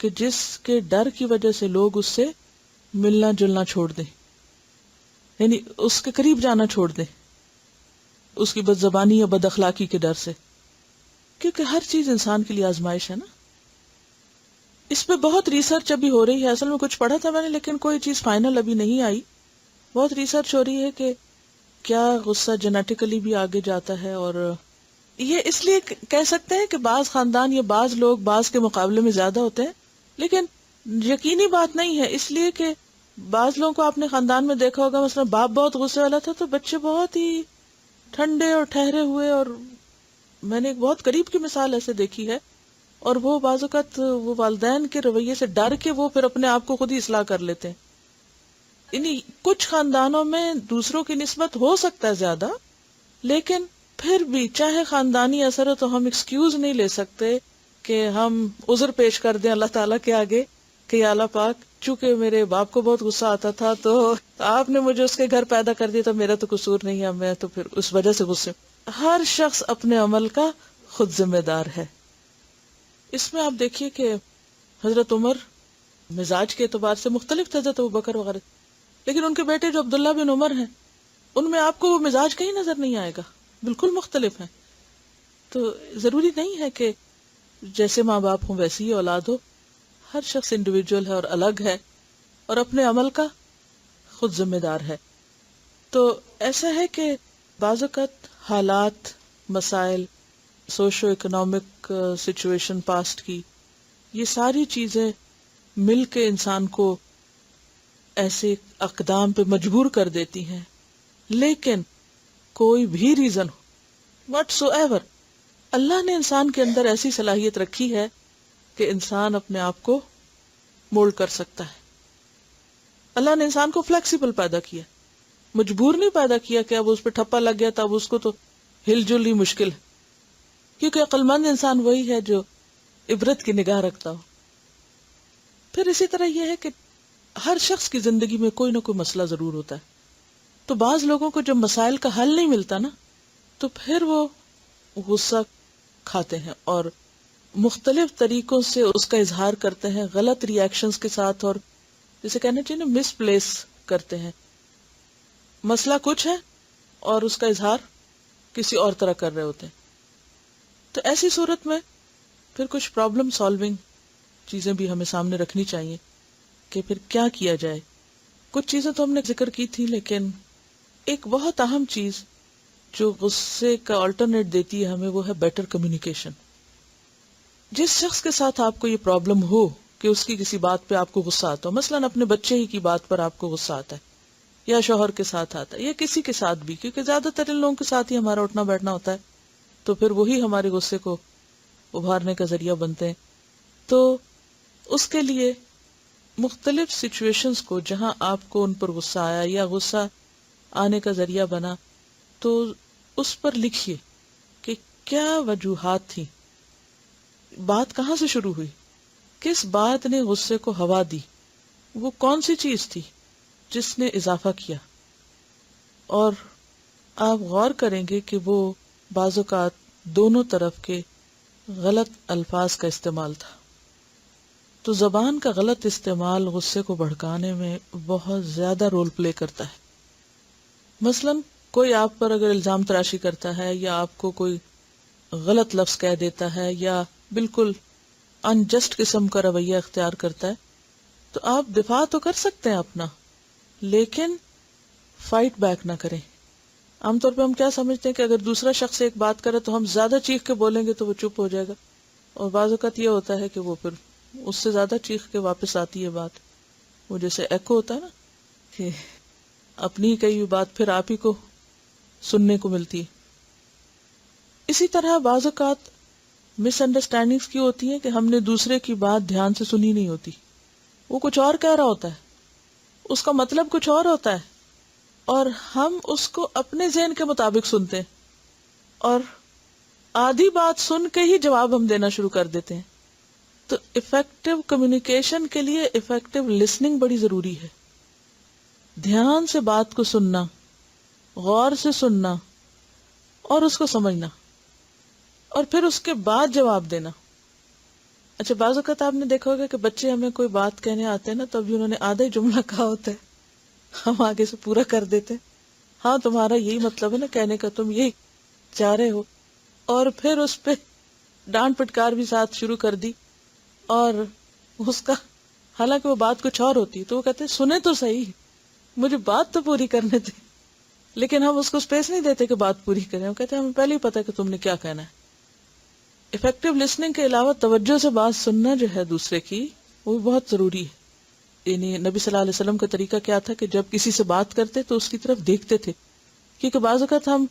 کہ جس کے ڈر کی وجہ سے لوگ اس سے ملنا جلنا چھوڑ دیں, یعنی اس کے قریب جانا چھوڑ دیں اس کی بد زبانی یا بد اخلاقی کے ڈر سے. کیونکہ ہر چیز انسان کے لیے آزمائش ہے نا. اس پہ بہت ریسرچ ابھی ہو رہی ہے. اصل میں کچھ پڑھا تھا میں نے, لیکن کوئی چیز فائنل ابھی نہیں آئی. بہت ریسرچ ہو رہی ہے کہ کیا غصہ جینیٹیکلی بھی آگے جاتا ہے, اور یہ اس لیے کہہ سکتے ہیں کہ بعض خاندان یا بعض لوگ بعض کے مقابلے میں زیادہ ہوتے ہیں, لیکن یقینی بات نہیں ہے. اس لیے کہ بعض لوگوں کو آپ نے خاندان میں دیکھا ہوگا, مثلا باپ بہت غصے والا تھا تو بچے بہت ہی ٹھنڈے اور ٹھہرے ہوئے. اور میں نے ایک بہت قریب کی مثال ایسے دیکھی ہے, اور وہ بعض اوقات وہ والدین کے رویے سے ڈر کے وہ پھر اپنے آپ کو خود ہی اصلاح کر لیتے ہیں. یعنی کچھ خاندانوں میں دوسروں کی نسبت ہو سکتا ہے زیادہ, لیکن پھر بھی چاہے خاندانی اثر ہو تو ہم ایکسکیوز نہیں لے سکتے کہ ہم عذر پیش کر دیں اللہ تعالیٰ کے آگے کہ یا اللہ پاک, چونکہ میرے باپ کو بہت غصہ آتا تھا تو آپ نے مجھے اس کے گھر پیدا کر دیا, تو میرا تو قصور نہیں ہے, میں تو پھر اس وجہ سے غصے. ہر شخص اپنے عمل کا خود ذمہ دار ہے. اس میں آپ دیکھیے کہ حضرت عمر مزاج کے اعتبار سے مختلف تھے حضرت ابوبکر وغیرہ, لیکن ان کے بیٹے جو عبداللہ بن عمر ہیں ان میں آپ کو وہ مزاج کہیں نظر نہیں آئے گا, بالکل مختلف ہیں. تو ضروری نہیں ہے کہ جیسے ماں باپ ہوں ویسی ہی اولاد ہو. ہر شخص انڈیویجول ہے اور الگ ہے, اور اپنے عمل کا خود ذمہ دار ہے. تو ایسا ہے کہ بعض اوقات حالات, مسائل, سوشو اکنامک سچویشن پاسٹ کی, یہ ساری چیزیں مل کے انسان کو ایسے اقدام پہ مجبور کر دیتی ہیں. لیکن کوئی بھی ریزن ہو واٹ سو ایور, اللہ نے انسان کے اندر ایسی صلاحیت رکھی ہے کہ انسان اپنے آپ کو مولڈ کر سکتا ہے. اللہ نے انسان کو فلیکسیبل پیدا کیا, مجبور نہیں پیدا کیا کہ اب اس پہ ٹھپا لگ گیا تب اس کو تو ہل جل ہی مشکل ہے، کیونکہ عقل مند انسان وہی ہے جو عبرت کی نگاہ رکھتا ہو۔ پھر اسی طرح یہ ہے کہ ہر شخص کی زندگی میں کوئی نہ کوئی مسئلہ ضرور ہوتا ہے، تو بعض لوگوں کو جب مسائل کا حل نہیں ملتا نا، تو پھر وہ غصہ کھاتے ہیں اور مختلف طریقوں سے اس کا اظہار کرتے ہیں، غلط ری ایکشنز کے ساتھ، اور جسے کہنا چاہیے نا مس پلیس کرتے ہیں۔ مسئلہ کچھ ہے اور اس کا اظہار کسی اور طرح کر رہے ہوتے ہیں۔ تو ایسی صورت میں پھر کچھ پرابلم سالونگ چیزیں بھی ہمیں سامنے رکھنی چاہیے کہ پھر کیا کیا جائے۔ کچھ چیزیں تو ہم نے ذکر کی تھی، لیکن ایک بہت اہم چیز جو غصے کا آلٹرنیٹ دیتی ہے ہمیں، وہ ہے بیٹر کمیونیکیشن۔ جس شخص کے ساتھ آپ کو یہ پرابلم ہو کہ اس کی کسی بات پہ آپ کو غصہ آتا ہو، مثلاً اپنے بچے ہی کی بات پر آپ کو غصہ آتا ہے، یا شوہر کے ساتھ آتا ہے، یا کسی کے ساتھ بھی، کیونکہ زیادہ تر ان لوگوں کے ساتھ ہی ہمارا اٹھنا بیٹھنا ہوتا ہے، تو پھر وہی ہمارے غصے کو ابھارنے کا ذریعہ بنتے ہیں۔ تو اس کے لیے مختلف سچویشنز کو جہاں آپ کو ان پر غصہ آیا یا غصہ آنے کا ذریعہ بنا، تو اس پر لکھیے کہ کیا وجوہات تھی، بات کہاں سے شروع ہوئی، کس بات نے غصے کو ہوا دی، وہ کون سی چیز تھی جس نے اضافہ کیا۔ اور آپ غور کریں گے کہ وہ بعض اوقات دونوں طرف کے غلط الفاظ کا استعمال تھا۔ تو زبان کا غلط استعمال غصے کو بھڑکانے میں بہت زیادہ رول پلے کرتا ہے۔ مثلاً کوئی آپ پر اگر الزام تراشی کرتا ہے، یا آپ کو کوئی غلط لفظ کہہ دیتا ہے، یا بالکل انجسٹ قسم کا رویہ اختیار کرتا ہے، تو آپ دفاع تو کر سکتے ہیں اپنا، لیکن فائٹ بیک نہ کریں۔ عام طور پہ ہم کیا سمجھتے ہیں کہ اگر دوسرا شخص ایک بات کرے تو ہم زیادہ چیخ کے بولیں گے تو وہ چپ ہو جائے گا، اور بعض اوقات یہ ہوتا ہے کہ وہ پھر اس سے زیادہ چیخ کے واپس آتی ہے بات، وہ جیسے ایکو ہوتا ہے نا، کہ اپنی کئی ہوئی بات پھر آپ ہی کو سننے کو ملتی ہے۔ اسی طرح بعض اوقات مس انڈرسٹینڈنگز کی ہوتی ہیں کہ ہم نے دوسرے کی بات دھیان سے سنی نہیں ہوتی، وہ کچھ اور کہہ رہا ہوتا ہے، اس کا مطلب کچھ اور ہوتا ہے، اور ہم اس کو اپنے ذہن کے مطابق سنتے ہیں، اور آدھی بات سن کے ہی جواب ہم دینا شروع کر دیتے ہیں۔ تو افیکٹو کمیونیکیشن کے لیے افیکٹو لسننگ بڑی ضروری ہے، دھیان سے بات کو سننا، غور سے سننا اور اس کو سمجھنا، اور پھر اس کے بعد جواب دینا۔ اچھا، بعض اوقات آپ نے دیکھا ہوگا کہ بچے ہمیں کوئی بات کہنے آتے ہیں نا، تو ابھی انہوں نے آدھا ہی جملہ کہا ہوتا ہے، ہم آگے سے پورا کر دیتے، ہاں تمہارا یہی مطلب ہے نا کہنے کا، تم یہی چاہ رہے ہو، اور پھر اس پہ ڈانٹ پٹکار بھی ساتھ شروع کر دی، اور اس کا حالانکہ وہ بات کچھ اور ہوتی، تو وہ کہتے سنے تو صحیح، مجھے بات تو پوری کرنے دے، لیکن ہم اس کو اسپیس نہیں دیتے کہ بات پوری کریں، ہم کہتے ہیں ہمیں پہلے ہی پتا کہ تم نے کیا کہنا ہے۔ افیکٹو لسننگ کے علاوہ توجہ سے بات سننا جو ہے دوسرے کی، وہ بھی بہت ضروری ہے۔ یعنی نبی صلی اللہ علیہ وسلم کا طریقہ کیا تھا کہ جب کسی سے بات کرتے تو اس کی طرف دیکھتے تھے، کیونکہ بعض اوقات ہم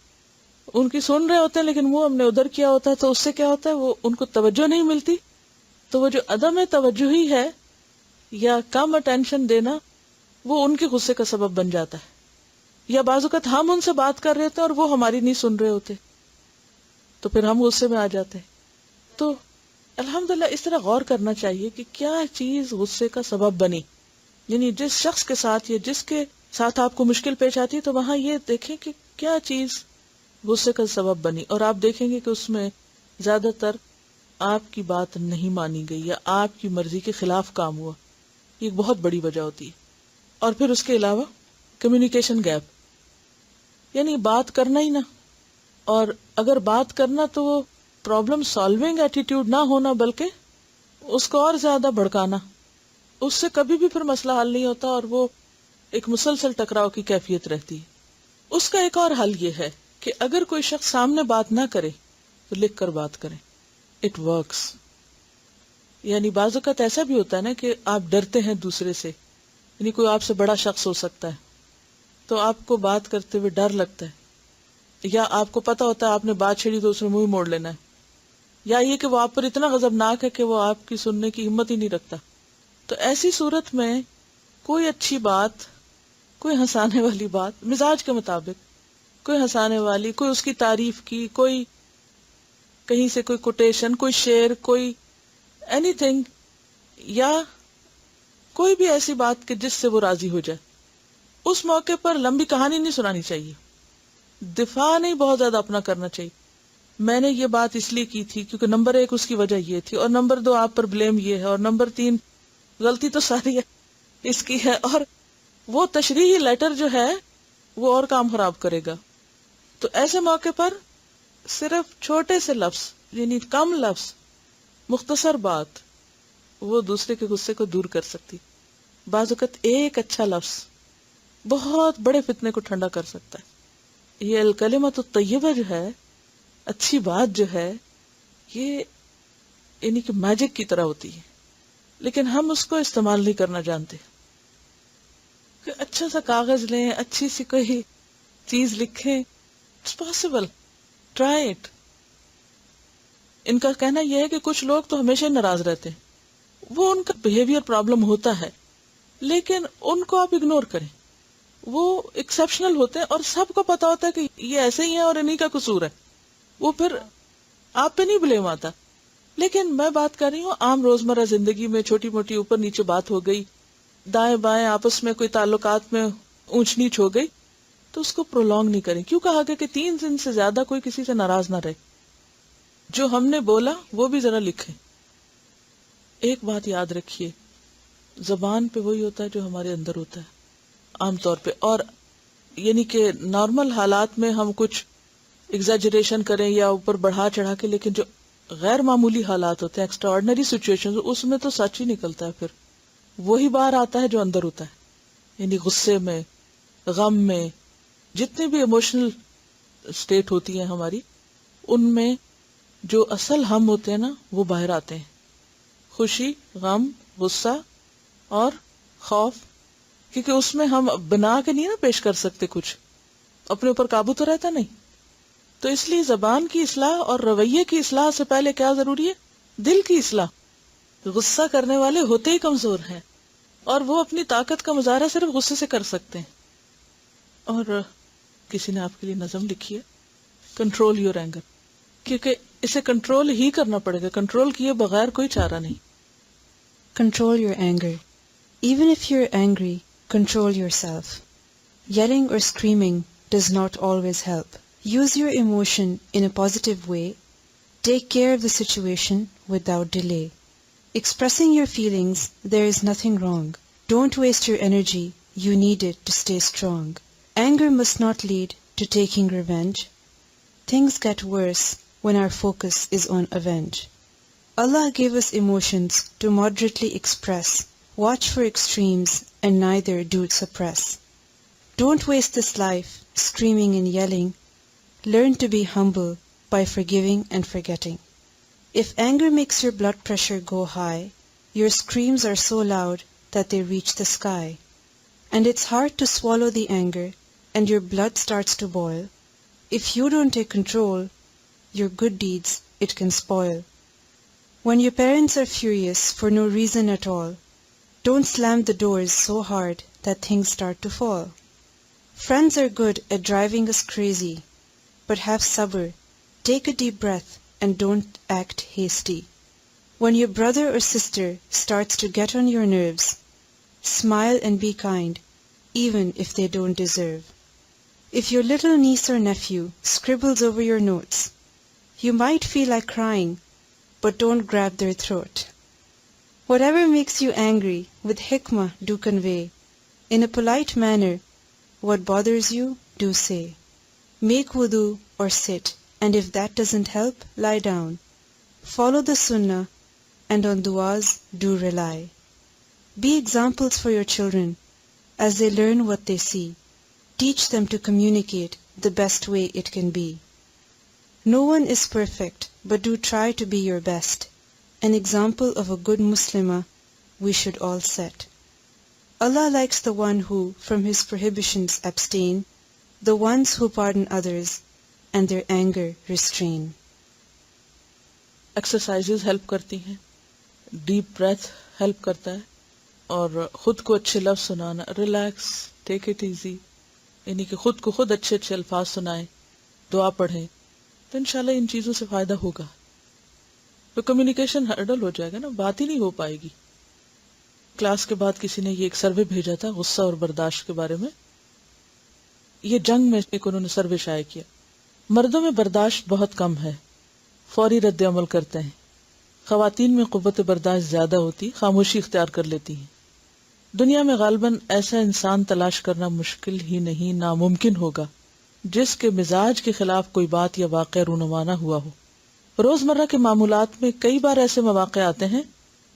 ان کی سن رہے ہوتے ہیں لیکن منہ ہم نے ادھر کیا ہوتا ہے، تو اس سے کیا ہوتا ہے، وہ ان کو توجہ نہیں ملتی، تو وہ جو عدم توجہی ہے یا کم اٹینشن دینا، وہ ان کے غصے کا سبب بن جاتا ہے۔ یا بعض اوقات ہم ان سے بات کر رہے ہوتے ہیں اور وہ ہماری نہیں سن رہے ہوتے، تو پھر ہم غصے میں آ جاتے ہیں۔ تو الحمدللہ اس طرح غور کرنا چاہیے کہ کیا چیز غصے کا سبب بنی، یعنی جس شخص کے ساتھ یا جس کے ساتھ آپ کو مشکل پیش آتی ہے، تو وہاں یہ دیکھیں کہ کیا چیز غصے کا سبب بنی، اور آپ دیکھیں گے کہ اس میں زیادہ تر آپ کی بات نہیں مانی گئی یا آپ کی مرضی کے خلاف کام ہوا، یہ ایک بہت بڑی وجہ ہوتی ہے۔ اور پھر اس کے علاوہ کمیونیکیشن گیپ، یعنی بات کرنا ہی نہ، اور اگر بات کرنا تو وہ پرابلم سالونگ ایٹیٹیوڈ نہ ہونا، بلکہ اس کو اور زیادہ بھڑکانا، اس سے کبھی بھی پھر مسئلہ حل نہیں ہوتا، اور وہ ایک مسلسل ٹکراؤ کی کیفیت رہتی ہے۔ اس کا ایک اور حل یہ ہے کہ اگر کوئی شخص سامنے بات نہ کرے تو لکھ کر بات کریں، اٹ ورکس۔ یعنی بعض اوقات ایسا بھی ہوتا ہے نا کہ آپ ڈرتے ہیں دوسرے سے، یعنی کوئی آپ سے بڑا شخص ہو سکتا ہے، تو آپ کو بات کرتے ہوئے ڈر لگتا ہے، یا آپ کو پتا ہوتا ہے آپ نے بات چھیڑی تو اس میں منہ موڑ لینا ہے، یا یہ کہ وہ آپ پر اتنا غضبناک ہے کہ وہ آپ کی سننے کی ہمت ہی نہیں رکھتا۔ تو ایسی صورت میں کوئی اچھی بات، کوئی ہنسانے والی بات مزاج کے مطابق، کوئی ہنسانے والی، کوئی اس کی تعریف کی، کوئی کہیں سے کوئی کوٹیشن، کوئی شعر، کوئی اینی تھنگ، یا کوئی بھی ایسی بات کہ جس سے وہ راضی ہو جائے. اس موقع پر لمبی کہانی نہیں سنانی چاہیے، دفاع نہیں بہت زیادہ اپنا کرنا چاہیے. میں نے یہ بات اس لیے کی تھی کیونکہ نمبر 1 اس کی وجہ یہ تھی، اور نمبر 2 آپ پر بلیم یہ ہے، اور نمبر 3 غلطی تو ساری ہے اس کی ہے. اور وہ تشریحی لیٹر جو ہے وہ اور کام خراب کرے گا. تو ایسے موقع پر صرف چھوٹے سے لفظ، یعنی کم لفظ، مختصر بات، وہ دوسرے کے غصے کو دور کر سکتی. بعض اوقات ایک اچھا لفظ بہت بڑے فتنے کو ٹھنڈا کر سکتا ہے. یہ الکلمۃ الطیبہ جو ہے، اچھی بات جو ہے، یہ یعنی کہ میجک کی طرح ہوتی ہے، لیکن ہم اس کو استعمال نہیں کرنا جانتے. کہ اچھا سا کاغذ لیں، اچھی سی کوئی چیز لکھیں، اٹس پاسبل، ٹرائی اٹ. ان کا کہنا یہ ہے کہ کچھ لوگ تو ہمیشہ ناراض رہتے ہیں، وہ ان کا بیہیویئر پرابلم ہوتا ہے، لیکن ان کو آپ اگنور کریں. وہ ایکسیپشنل ہوتے ہیں اور سب کو پتا ہوتا ہے کہ یہ ایسے ہی ہیں اور انہی کا قصور ہے، وہ پھر آپ پہ نہیں بلیم آتا. لیکن میں بات کر رہی ہوں عام روزمرہ زندگی میں چھوٹی موٹی اوپر نیچے بات ہو گئی، دائیں بائیں آپس میں کوئی تعلقات میں اونچ نیچ ہو گئی، تو اس کو پرولونگ نہیں کریں. کیوں کہا گیا کہ 3 دن سے زیادہ کوئی کسی سے ناراض نہ رہے. جو ہم نے بولا وہ بھی ذرا لکھیں. ایک بات یاد رکھیے، زبان پہ وہی ہوتا ہے جو ہمارے اندر ہوتا ہے عام طور پہ. اور یعنی کہ نارمل حالات میں ہم کچھ ایگزیجریشن کریں یا اوپر بڑھا چڑھا کے، لیکن جو غیر معمولی حالات ہوتے ہیں، ایکسٹرا آرڈنری سچویشن، اس میں تو سچ ہی نکلتا ہے. پھر وہی باہر آتا ہے جو اندر ہوتا ہے. یعنی غصے میں، غم میں، جتنے بھی ایموشنل اسٹیٹ ہوتی ہیں ہماری، ان میں جو اصل ہم ہوتے ہیں نا وہ باہر آتے ہیں. خوشی، غم، غصہ اور خوف، کیونکہ اس میں ہم بنا کے نہیں نا پیش کر سکتے، کچھ اپنے اوپر قابو تو رہتا نہیں. تو اس لیے زبان کی اصلاح اور رویے کی اصلاح سے پہلے کیا ضروری ہے؟ دل کی اصلاح. غصہ کرنے والے ہوتے ہی کمزور ہیں، اور وہ اپنی طاقت کا مظاہرہ صرف غصے سے کر سکتے ہیں. اور کسی نے آپ کے لیے نظم لکھی ہے، کنٹرول یور اینگر، کیونکہ اسے کنٹرول ہی کرنا پڑے گا، کنٹرول کیے بغیر کوئی چارہ نہیں. Control your anger. Even if you're angry, control yourself. Yelling or screaming does not always help. Use your emotion in a positive way. Take care of the situation without delay. Expressing your feelings, there is nothing wrong. Don't waste your energy. You need it to stay strong. Anger must not lead to taking revenge. Things get worse when our focus is on avenge. Allah gave us emotions to moderately express. Watch for extremes and neither do suppress. Don't waste this life screaming and yelling. Learn to be humble by forgiving and forgetting. If anger makes your blood pressure go high, your screams are so loud that they reach the sky. And it's hard to swallow the anger and your blood starts to boil. If you don't take control, your good deeds it can spoil. When your parents are furious for no reason at all, don't slam the doors so hard that things start to fall. Friends are good at driving us crazy, but have sabr. Take a deep breath and don't act hasty. When your brother or sister starts to get on your nerves, smile and be kind, even if they don't deserve. If your little niece or nephew scribbles over your notes, you might feel like crying, but don't grab their throat. Whatever makes you angry, with hikmah do convey. In a polite manner, what bothers you, do say. Make wudu or sit, and if that doesn't help, lie down. Follow the sunnah, and on du'as do rely. Be examples for your children, as they learn what they see. Teach them to communicate the best way it can be. No one is perfect, but do try to be your best. An example of a good Muslimah we should all set. Allah likes the one who from his prohibitions abstain, the ones who pardon others and their anger restrain. Exercises help کرتی ہیں، deep breath help کرتا ہے، اور خود کو اچھے لفظ سنانا، ریلیکس، ٹیک اٹ ایزی، یعنی کہ خود کو خود اچھے اچھے الفاظ سنائیں، دعا پڑھیں، تو انشاءاللہ ان چیزوں سے فائدہ ہوگا. تو کمیونیکیشن ہرڈل ہو جائے گا نا، بات ہی نہیں ہو پائے گی. کلاس کے بعد کسی نے یہ ایک سروے بھیجا تھا غصہ اور برداشت کے بارے میں. یہ جنگ میں ایک انہوں نے سروے شائع کیا. مردوں میں برداشت بہت کم ہے، فوری رد عمل کرتے ہیں. خواتین میں قوت برداشت زیادہ ہوتی، خاموشی اختیار کر لیتی ہیں. دنیا میں غالباً ایسا انسان تلاش کرنا مشکل ہی نہیں ناممکن ہوگا جس کے مزاج کے خلاف کوئی بات یا واقعہ رونما نہ ہوا ہو. روزمرہ کے معمولات میں کئی بار ایسے مواقع آتے ہیں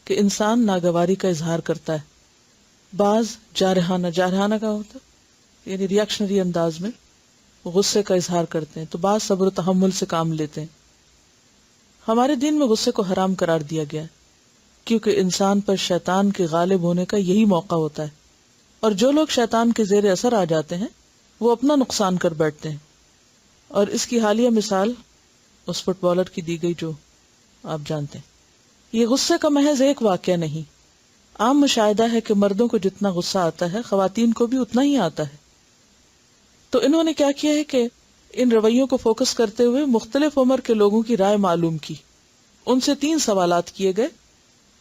کہ انسان ناگواری کا اظہار کرتا ہے. بعض جارحانہ کا ہوتا یعنی ریاکشنری انداز میں غصے کا اظہار کرتے ہیں، تو بعض صبر و تحمل سے کام لیتے ہیں. ہمارے دین میں غصے کو حرام قرار دیا گیا ہے کیونکہ انسان پر شیطان کے غالب ہونے کا یہی موقع ہوتا ہے، اور جو لوگ شیطان کے زیر اثر آ جاتے ہیں وہ اپنا نقصان کر بیٹھتے ہیں. اور اس کی حالیہ مثال اس فٹ بالر کی دی گئی جو آپ جانتے ہیں. یہ غصے کا محض ایک واقعہ نہیں. عام مشاہدہ ہے کہ مردوں کو جتنا غصہ آتا ہے خواتین کو بھی اتنا ہی آتا ہے. تو انہوں نے کیا کیا ہے کہ ان رویوں کو فوکس کرتے ہوئے مختلف عمر کے لوگوں کی رائے معلوم کی. ان سے 3 سوالات کیے گئے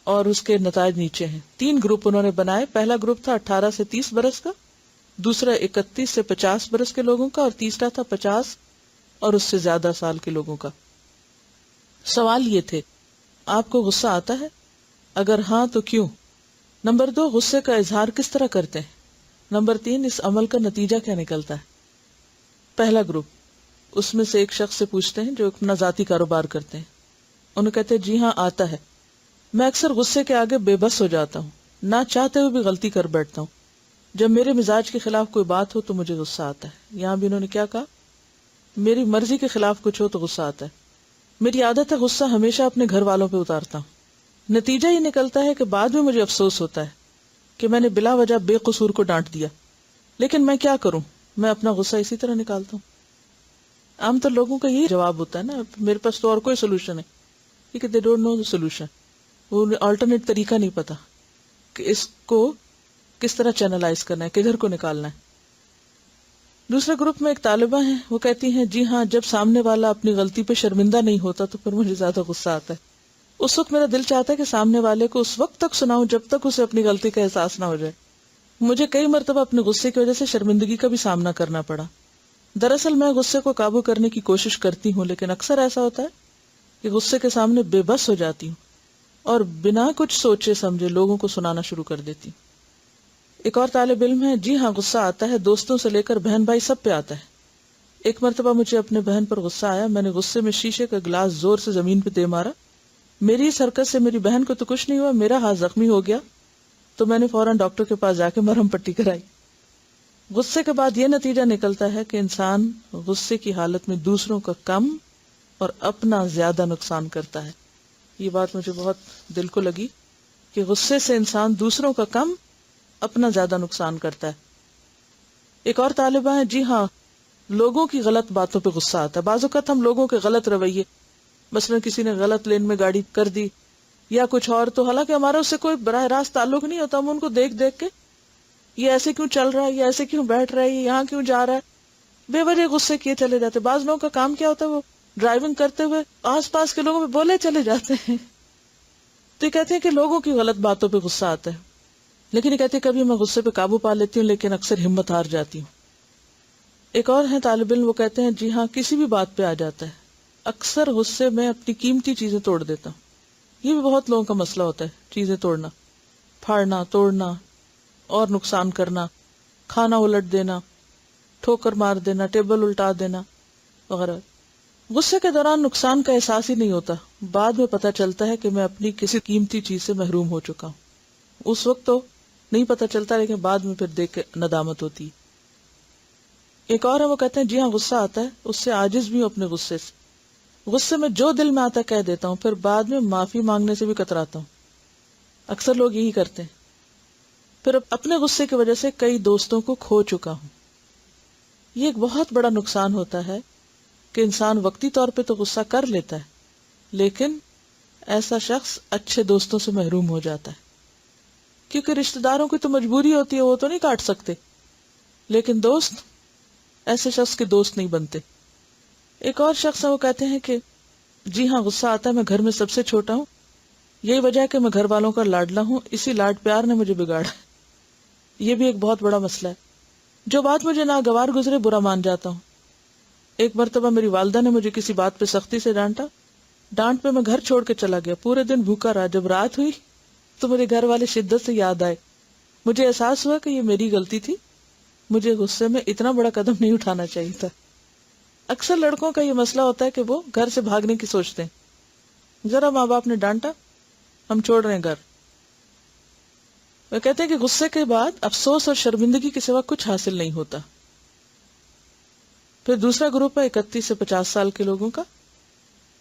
اور اس کے نتائج نیچے ہیں. 3 گروپ انہوں نے بنائے. پہلا گروپ تھا 18 سے 30 برس کا، دوسرا 31 سے 50 برس کے لوگوں کا، اور تیسرا تھا 50 اور اس سے زیادہ سال کے لوگوں کا. سوال یہ تھے: آپ کو غصہ آتا ہے؟ اگر ہاں تو کیوں؟ نمبر 2، غصے کا اظہار کس طرح کرتے ہیں؟ نمبر 3، اس عمل کا نتیجہ کیا نکلتا ہے؟ پہلا گروپ، اس میں سے ایک شخص سے پوچھتے ہیں جو اپنا ذاتی کاروبار کرتے ہیں. انہوں کہتے ہیں جی ہاں آتا ہے. میں اکثر غصے کے آگے بے بس ہو جاتا ہوں، نہ چاہتے ہوئے بھی غلطی کر بیٹھتا ہوں. جب میرے مزاج کے خلاف کوئی بات ہو تو مجھے غصہ آتا ہے. یہاں بھی انہوں نے کیا کہا؟ میری مرضی کے خلاف کچھ ہو تو غصہ آتا ہے. میری عادت ہے غصہ ہمیشہ اپنے گھر والوں پہ اتارتا ہوں. نتیجہ یہ نکلتا ہے کہ بعد میں مجھے افسوس ہوتا ہے کہ میں نے بلا وجہ بے قصور کو ڈانٹ دیا. لیکن میں کیا کروں، میں اپنا غصہ اسی طرح نکالتا ہوں. عام طور لوگوں کا یہی جواب ہوتا ہے نا، میرے پاس تو اور کوئی سولوشن ہے، کیونکہ they don't know the solution. وہ آلٹرنیٹ طریقہ نہیں پتا کہ اس کو کس طرح چینلائز کرنا ہے، کدھر کو نکالنا ہے. دوسرے گروپ میں ایک طالبہ ہیں، وہ کہتی ہیں جی ہاں جب سامنے والا اپنی غلطی پہ شرمندہ نہیں ہوتا تو پھر مجھے زیادہ غصہ آتا ہے. اس وقت میرا دل چاہتا ہے کہ سامنے والے کو اس وقت تک سناؤں جب تک اسے اپنی غلطی کا احساس نہ ہو جائے. مجھے کئی مرتبہ اپنے غصے کی وجہ سے شرمندگی کا بھی سامنا کرنا پڑا. دراصل میں غصے کو قابو کرنے کی کوشش کرتی ہوں، لیکن اکثر ایسا ہوتا ہے کہ غصے کے سامنے بے بس ہو جاتی ہوں اور بنا کچھ سوچے سمجھے لوگوں کو سنانا شروع کر دیتی ہوں. ایک اور طالب علم ہے، جی ہاں غصہ آتا ہے، دوستوں سے لے کر بہن بھائی سب پہ آتا ہے. ایک مرتبہ مجھے اپنے بہن پر غصہ آیا. میں نے غصے میں شیشے کا گلاس زور سے زمین پہ دے مارا. میری اس حرکت سے میری بہن کو تو کچھ نہیں ہوا، میرا ہاتھ زخمی ہو گیا. تو میں نے فوراً ڈاکٹر کے پاس جا کے مرہم پٹی کرائی. غصے کے بعد یہ نتیجہ نکلتا ہے کہ انسان غصے کی حالت میں دوسروں کا کم اور اپنا زیادہ نقصان کرتا ہے. یہ بات مجھے بہت دل کو لگی کہ غصے سے انسان دوسروں کا کم اپنا زیادہ نقصان کرتا ہے. ایک اور طالبہ ہے، جی ہاں لوگوں کی غلط باتوں پہ غصہ آتا ہے. بعض اوقات ہم لوگوں کے غلط رویے، مثلا کسی نے غلط لین میں گاڑی کر دی یا کچھ اور، تو حالانکہ ہمارا اس سے کوئی براہ راست تعلق نہیں ہوتا، ہم ان کو دیکھ دیکھ کے یہ ایسے کیوں چل رہا ہے، یہ ایسے کیوں بیٹھ رہا ہے، یہ یہاں کیوں جا رہا ہے، بے وجہ غصے کیے چلے جاتے. بعض لوگوں کا کام کیا ہوتا ہے، وہ ڈرائیونگ کرتے ہوئے آس پاس کے لوگوں پہ بولے چلے جاتے ہیں. تو یہ کہتے ہیں کہ لوگوں کی غلط باتوں پہ غصہ آتا ہے. لیکن یہ کہتے ہیں کبھی میں غصے پہ قابو پا لیتی ہوں لیکن اکثر ہمت ہار جاتی ہوں. ایک اور ہیں طالب علم، وہ کہتے ہیں جی ہاں کسی بھی بات پہ آ جاتا ہے، اکثر غصے میں اپنی قیمتی چیزیں توڑ دیتا ہوں. یہ بھی بہت لوگوں کا مسئلہ ہوتا ہے، چیزیں توڑنا، پھاڑنا، توڑنا اور نقصان کرنا، کھانا الٹ دینا، ٹھوکر مار دینا، ٹیبل الٹا دینا وغیرہ. غصے کے دوران نقصان کا احساس ہی نہیں ہوتا، بعد میں پتہ چلتا ہے کہ میں اپنی کسی قیمتی چیز سے محروم ہو چکا ہوں. اس وقت تو نہیں پتہ چلتا لیکن بعد میں پھر دیکھ کے ندامت ہوتی. ایک اور ہے، وہ کہتے ہیں جی ہاں غصہ آتا ہے، اس سے عاجز بھی ہوں اپنے غصے سے. غصے میں جو دل میں آتا ہے کہہ دیتا ہوں، پھر بعد میں معافی مانگنے سے بھی کتراتا ہوں. اکثر لوگ یہی کرتے ہیں. پھر اپنے غصے کی وجہ سے کئی دوستوں کو کھو چکا ہوں. یہ ایک بہت بڑا نقصان ہوتا ہے کہ انسان وقتی طور پہ تو غصہ کر لیتا ہے لیکن ایسا شخص اچھے دوستوں سے محروم ہو جاتا ہے. کیونکہ رشتہ داروں کی تو مجبوری ہوتی ہے، وہ تو نہیں کاٹ سکتے، لیکن دوست ایسے شخص کے دوست نہیں بنتے. ایک اور شخص ہے، وہ کہتے ہیں کہ جی ہاں غصہ آتا ہے، میں گھر میں سب سے چھوٹا ہوں، یہی وجہ ہے کہ میں گھر والوں کا لاڈلا ہوں، اسی لاڈ پیار نے مجھے بگاڑا. یہ بھی ایک بہت بڑا مسئلہ ہے. جو بات مجھے ناگوار گزرے برا مان جاتا ہوں. ایک مرتبہ میری والدہ نے مجھے کسی بات پہ سختی سے ڈانٹا. ڈانٹ پہ میں گھر چھوڑ کے چلا گیا، پورے دن بھوکا رہا. جب رات ہوئی تو میرے گھر والے شدت سے یاد آئے. مجھے احساس ہوا کہ یہ میری غلطی تھی، مجھے غصے میں اتنا بڑا قدم نہیں اٹھانا چاہیے تھا. اکثر لڑکوں کا یہ مسئلہ ہوتا ہے کہ وہ گھر سے بھاگنے کی سوچتے ہیں. ذرا ماں باپ نے ڈانٹا، ہم چھوڑ رہے ہیں گھر. وہ کہتے ہیں کہ غصے کے بعد افسوس اور شرمندگی کے سوا کچھ حاصل نہیں ہوتا. پھر دوسرا گروپ ہے 31 سے 50 سال کے لوگوں کا.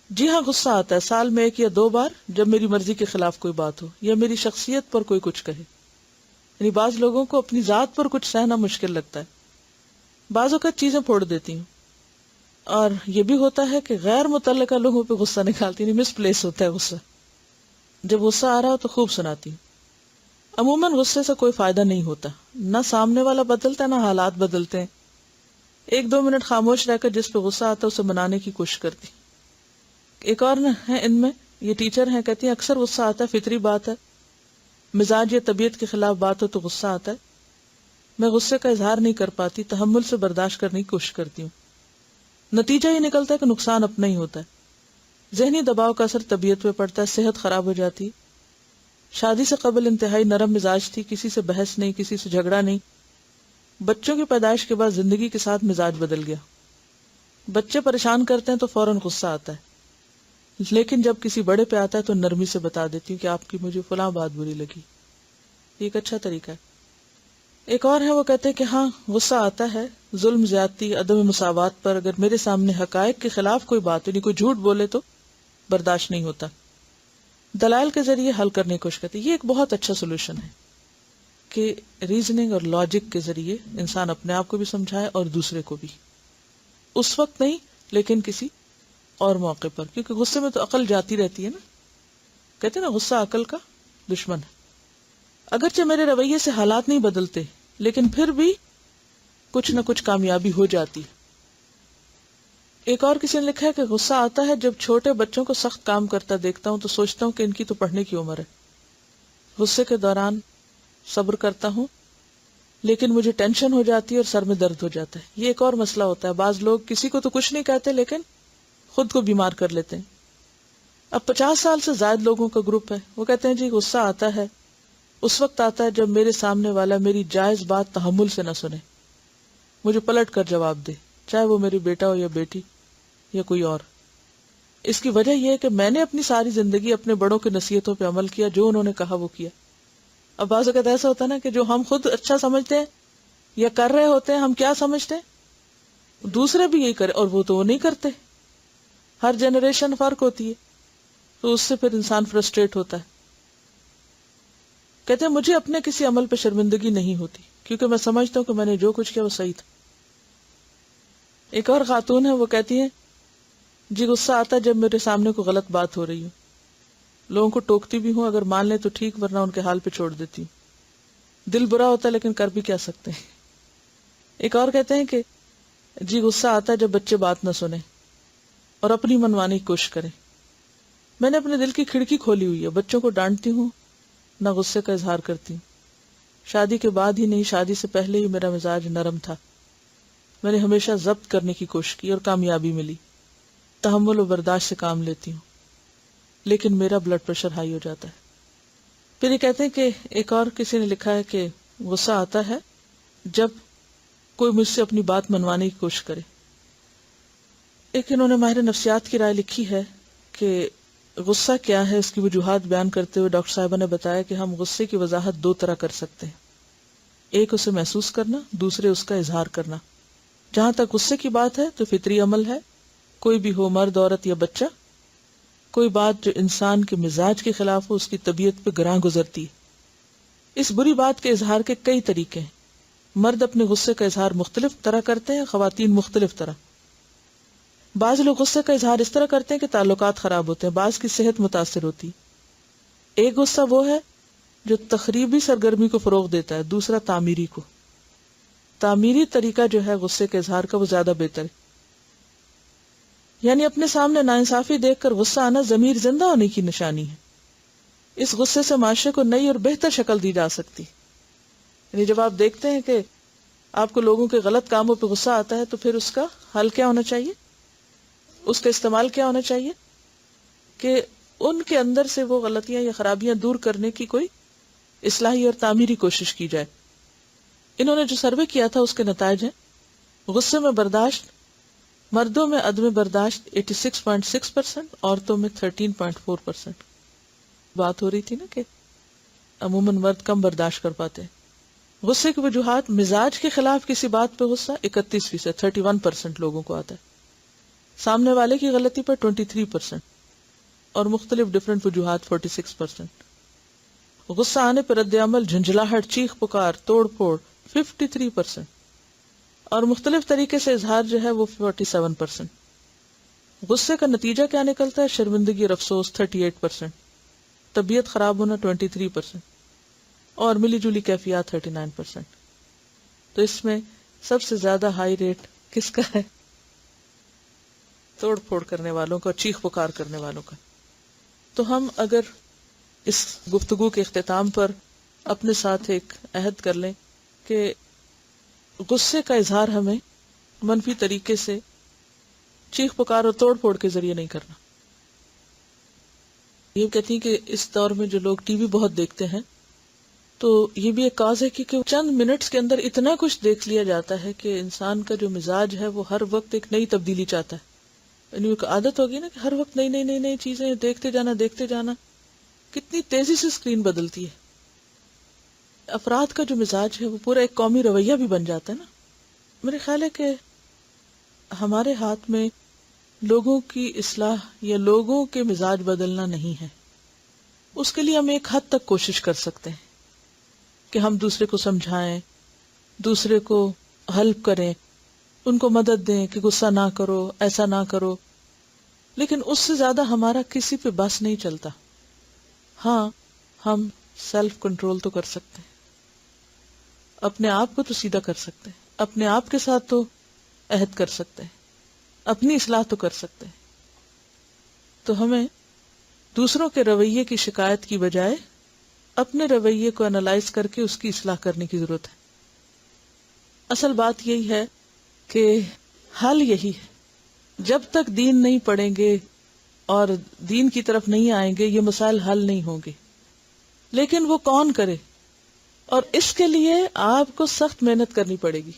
جی ہاں غصہ آتا ہے سال میں 1 یا 2 بار، جب میری مرضی کے خلاف کوئی بات ہو یا میری شخصیت پر کوئی کچھ کہے. یعنی بعض لوگوں کو اپنی ذات پر کچھ سہنا مشکل لگتا ہے. بعض اوقات چیزیں پھوڑ دیتی ہوں. اور یہ بھی ہوتا ہے کہ غیر متعلقہ لوگوں پہ غصہ نکالتی، نہیں مس پلیس ہوتا ہے غصہ. جب غصہ آ رہا ہو تو خوب سناتی ہوں. عموماً غصے سے کوئی فائدہ نہیں ہوتا، نہ سامنے والا بدلتا ہے نہ حالات بدلتے ہیں. 1-2 منٹ خاموش رہ کر جس پہ غصہ آتا ہے اسے منانے کی کوشش کرتی. ایک اور ہے ان میں، یہ ٹیچر ہیں، کہتی ہیں اکثر غصہ آتا ہے، فطری بات ہے. مزاج یا طبیعت کے خلاف بات ہو تو غصہ آتا ہے. میں غصے کا اظہار نہیں کر پاتی، تحمل سے برداشت کرنے کی کوشش کرتی ہوں. نتیجہ یہ نکلتا ہے کہ نقصان اپنا ہی ہوتا ہے. ذہنی دباؤ کا اثر طبیعت پہ پڑتا ہے، صحت خراب ہو جاتی. شادی سے قبل انتہائی نرم مزاج تھی، کسی سے بحث نہیں، کسی سے جھگڑا نہیں. بچوں کی پیدائش کے بعد زندگی کے ساتھ مزاج بدل گیا. بچے پریشان کرتے ہیں تو فوراً غصہ آتا ہے، لیکن جب کسی بڑے پہ آتا ہے تو نرمی سے بتا دیتی ہوں کہ آپ کی مجھے فلاں بات بری لگی. یہ ایک اچھا طریقہ ہے. ایک اور ہے، وہ کہتے ہیں کہ ہاں غصہ آتا ہے ظلم، زیادتی، عدم مساوات پر. اگر میرے سامنے حقائق کے خلاف کوئی بات، یعنی کوئی جھوٹ بولے تو برداشت نہیں ہوتا. دلائل کے ذریعے حل کرنے کی کوشش کرتی. یہ ایک بہت اچھا سولوشن ہے کہ ریزننگ اور لاجک کے ذریعے انسان اپنے آپ کو بھی سمجھائے اور دوسرے کو بھی. اس وقت نہیں لیکن کسی اور موقع پر، کیونکہ غصے میں تو عقل جاتی رہتی ہے نا. کہتے ہیں نا غصہ عقل کا دشمن ہے. اگرچہ میرے رویے سے حالات نہیں بدلتے لیکن پھر بھی کچھ نہ کچھ کامیابی ہو جاتی. ایک اور کسی نے لکھا ہے کہ غصہ آتا ہے جب چھوٹے بچوں کو سخت کام کرتا دیکھتا ہوں تو سوچتا ہوں کہ ان کی تو پڑھنے کی عمر ہے. غصے کے دوران صبر کرتا ہوں لیکن مجھے ٹینشن ہو جاتی ہے اور سر میں درد ہو جاتا ہے. یہ ایک اور مسئلہ ہوتا ہے. بعض لوگ کسی کو تو کچھ نہیں کہتے لیکن خود کو بیمار کر لیتے ہیں. اب 50 سال سے زائد لوگوں کا گروپ ہے. وہ کہتے ہیں جی غصہ آتا ہے اس وقت آتا ہے جب میرے سامنے والا میری جائز بات تحمل سے نہ سنے، مجھے پلٹ کر جواب دے، چاہے وہ میری بیٹا ہو یا بیٹی یا کوئی اور. اس کی وجہ یہ ہے کہ میں نے اپنی ساری زندگی اپنے بڑوں کی نصیحتوں پہ عمل کیا، جو انہوں نے کہا وہ کیا. اب بعض اوقات ایسا ہوتا ہے نا کہ جو ہم خود اچھا سمجھتے ہیں یا کر رہے ہوتے ہیں، ہم کیا سمجھتے ہیں دوسرے بھی یہی کرے، اور وہ تو وہ نہیں کرتے. ہر جنریشن فرق ہوتی ہے، تو اس سے پھر انسان فرسٹریٹ ہوتا ہے. کہتے ہیں مجھے اپنے کسی عمل پہ شرمندگی نہیں ہوتی کیونکہ میں سمجھتا ہوں کہ میں نے جو کچھ کیا وہ صحیح تھا. ایک اور خاتون ہے، وہ کہتی ہے جی غصہ آتا ہے جب میرے سامنے کوئی غلط بات ہو رہی ہو. لوگوں کو ٹوکتی بھی ہوں، اگر مان لیں تو ٹھیک ورنہ ان کے حال پہ چھوڑ دیتی ہوں. دل برا ہوتا ہے لیکن کر بھی کیا سکتے ہیں. ایک اور کہتے ہیں کہ جی غصہ آتا ہے جب بچے بات نہ سنیں اور اپنی منوانے کی کوشش کریں. میں نے اپنے دل کی کھڑکی کھولی ہوئی ہے، بچوں کو ڈانٹتی ہوں نہ غصے کا اظہار کرتی ہوں. شادی کے بعد ہی نہیں، شادی سے پہلے ہی میرا مزاج نرم تھا. میں نے ہمیشہ ضبط کرنے کی کوشش کی اور کامیابی ملی. تحمل و برداشت سے کام لیتی ہوں لیکن میرا بلڈ پریشر ہائی ہو جاتا ہے. پھر یہ کہتے ہیں کہ ایک اور کسی نے لکھا ہے کہ غصہ آتا ہے جب کوئی مجھ سے اپنی بات منوانے کی کوشش کرے. ایک انہوں نے ماہر نفسیات کی رائے لکھی ہے کہ غصہ کیا ہے، اس کی وجوہات بیان کرتے ہوئے ڈاکٹر صاحبہ نے بتایا کہ ہم غصے کی وضاحت 2 طرح کر سکتے ہیں. ایک اسے محسوس کرنا، دوسرے اس کا اظہار کرنا. جہاں تک غصے کی بات ہے تو فطری عمل ہے، کوئی بھی ہو، مرد، عورت یا بچہ. کوئی بات جو انسان کے مزاج کے خلاف ہو اس کی طبیعت پہ گراں گزرتی ہے. اس بری بات کے اظہار کے کئی طریقے ہیں. مرد اپنے غصے کا اظہار مختلف طرح کرتے ہیں، خواتین مختلف طرح. بعض لوگ غصے کا اظہار اس طرح کرتے ہیں کہ تعلقات خراب ہوتے ہیں، بعض کی صحت متاثر ہوتی. ایک غصہ وہ ہے جو تخریبی سرگرمی کو فروغ دیتا ہے، دوسرا تعمیری کو. تعمیری طریقہ جو ہے غصے کے اظہار کا وہ زیادہ بہتر ہے. یعنی اپنے سامنے ناانصافی دیکھ کر غصہ آنا ضمیر زندہ ہونے کی نشانی ہے. اس غصے سے معاشرے کو نئی اور بہتر شکل دی جا سکتی. یعنی جب آپ دیکھتے ہیں کہ آپ کو لوگوں کے غلط کاموں پہ غصہ آتا ہے تو پھر اس کا حل کیا ہونا چاہیے, اس کا استعمال کیا ہونا چاہیے کہ ان کے اندر سے وہ غلطیاں یا خرابیاں دور کرنے کی کوئی اصلاحی اور تعمیری کوشش کی جائے. انہوں نے جو سروے کیا تھا اس کے نتائج ہیں. غصے میں برداشت, مردوں میں عدم برداشت 86.6%, عورتوں میں 13.4%. بات ہو رہی تھی نا کہ عموماً مرد کم برداشت کر پاتے ہیں. غصے کی وجوہات: مزاج کے خلاف کسی بات پہ غصہ 31%, 31% لوگوں کو آتا ہے. سامنے والے کی غلطی پر 23% اور مختلف ڈفرینٹ وجوہات 46%. غصہ آنے پر رد عمل جھنجھلاہٹ, چیخ پکار, توڑ پھوڑ 53% اور مختلف طریقے سے اظہار جو ہے وہ 47%. غصے کا نتیجہ کیا نکلتا ہے؟ شرمندگی اور افسوس 38%, طبیعت خراب ہونا 23% اور ملی جلی کیفیات 39%. تو اس میں سب سے زیادہ ہائی ریٹ کس کا ہے؟ توڑ پھوڑ کرنے والوں کا, چیخ پکار کرنے والوں کا. تو ہم اگر اس گفتگو کے اختتام پر اپنے ساتھ ایک عہد کر لیں کہ غصے کا اظہار ہمیں منفی طریقے سے چیخ پکار اور توڑ پھوڑ کے ذریعے نہیں کرنا. یہ کہتی ہیں کہ اس دور میں جو لوگ ٹی وی بہت دیکھتے ہیں تو یہ بھی ایک کاز ہے کہ چند منٹس کے اندر اتنا کچھ دیکھ لیا جاتا ہے کہ انسان کا جو مزاج ہے وہ ہر وقت ایک نئی تبدیلی چاہتا ہے. یعنی ایک عادت ہوگی نا کہ ہر وقت نئی نئی نئی نئی چیزیں دیکھتے جانا. کتنی تیزی سے اسکرین بدلتی ہے. افراد کا جو مزاج ہے وہ پورا ایک قومی رویہ بھی بن جاتا ہے نا. میرے خیال ہے کہ ہمارے ہاتھ میں لوگوں کی اصلاح یا لوگوں کے مزاج بدلنا نہیں ہے. اس کے لیے ہم ایک حد تک کوشش کر سکتے ہیں کہ ہم دوسرے کو سمجھائیں, دوسرے کو ہیلپ کریں, ان کو مدد دیں کہ غصہ نہ کرو, ایسا نہ کرو. لیکن اس سے زیادہ ہمارا کسی پہ بس نہیں چلتا. ہاں, ہم سیلف کنٹرول تو کر سکتے ہیں, اپنے آپ کو تو سیدھا کر سکتے ہیں, اپنے آپ کے ساتھ تو عہد کر سکتے ہیں, اپنی اصلاح تو کر سکتے ہیں. تو ہمیں دوسروں کے رویے کی شکایت کی بجائے اپنے رویے کو انالائز کر کے اس کی اصلاح کرنے کی ضرورت ہے. اصل بات یہی ہے کہ حل یہی ہے. جب تک دین نہیں پڑھیں گے اور دین کی طرف نہیں آئیں گے یہ مسائل حل نہیں ہوں گے. لیکن وہ کون کرے؟ اور اس کے لیے آپ کو سخت محنت کرنی پڑے گی.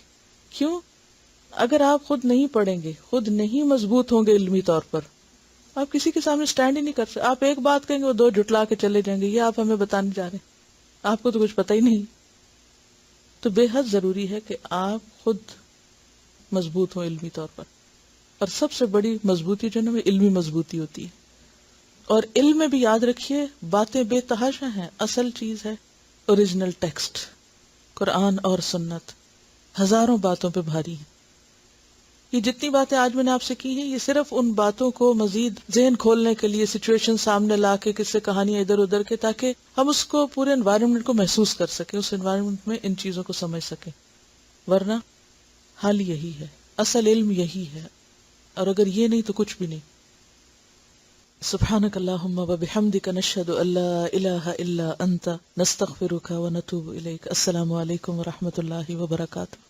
کیوں؟ اگر آپ خود نہیں پڑھیں گے, خود نہیں مضبوط ہوں گے علمی طور پر, آپ کسی کے سامنے سٹینڈ ہی نہیں کر سکتے. آپ ایک بات کہیں گے وہ دو جھٹلا کے چلے جائیں گے, یہ آپ ہمیں بتانے جا رہے ہیں, آپ کو تو کچھ پتہ ہی نہیں. تو بے حد ضروری ہے کہ آپ خود مضبوط ہوں علمی طور پر. اور سب سے بڑی مضبوطی جو ہے نا وہ علمی مضبوطی ہوتی ہے. اور علم میں بھی یاد رکھیے باتیں بے تحاشا ہیں, اصل چیز ہے اوریجنل ٹیکسٹ, قرآن اور سنت. ہزاروں باتوں پہ بھاری ہیں. یہ جتنی باتیں آج میں نے آپ سے کی ہیں یہ صرف ان باتوں کو مزید ذہن کھولنے کے لیے, سچویشن سامنے لا کے, قصے کہانیاں ادھر ادھر کے, تاکہ ہم اس کو پورے انوائرمنٹ کو محسوس کر سکیں, اس انوائرمنٹ میں ان چیزوں کو سمجھ سکیں. ورنہ حل یہی ہے, اصل علم یہی ہے, اور اگر یہ نہیں تو کچھ بھی نہیں. سبحانک اللہم و بحمدک نشہد ان لا الہ الا انت نستغفرک و نتوب الیک. السلام علیکم و رحمۃ اللہ وبرکاتہ.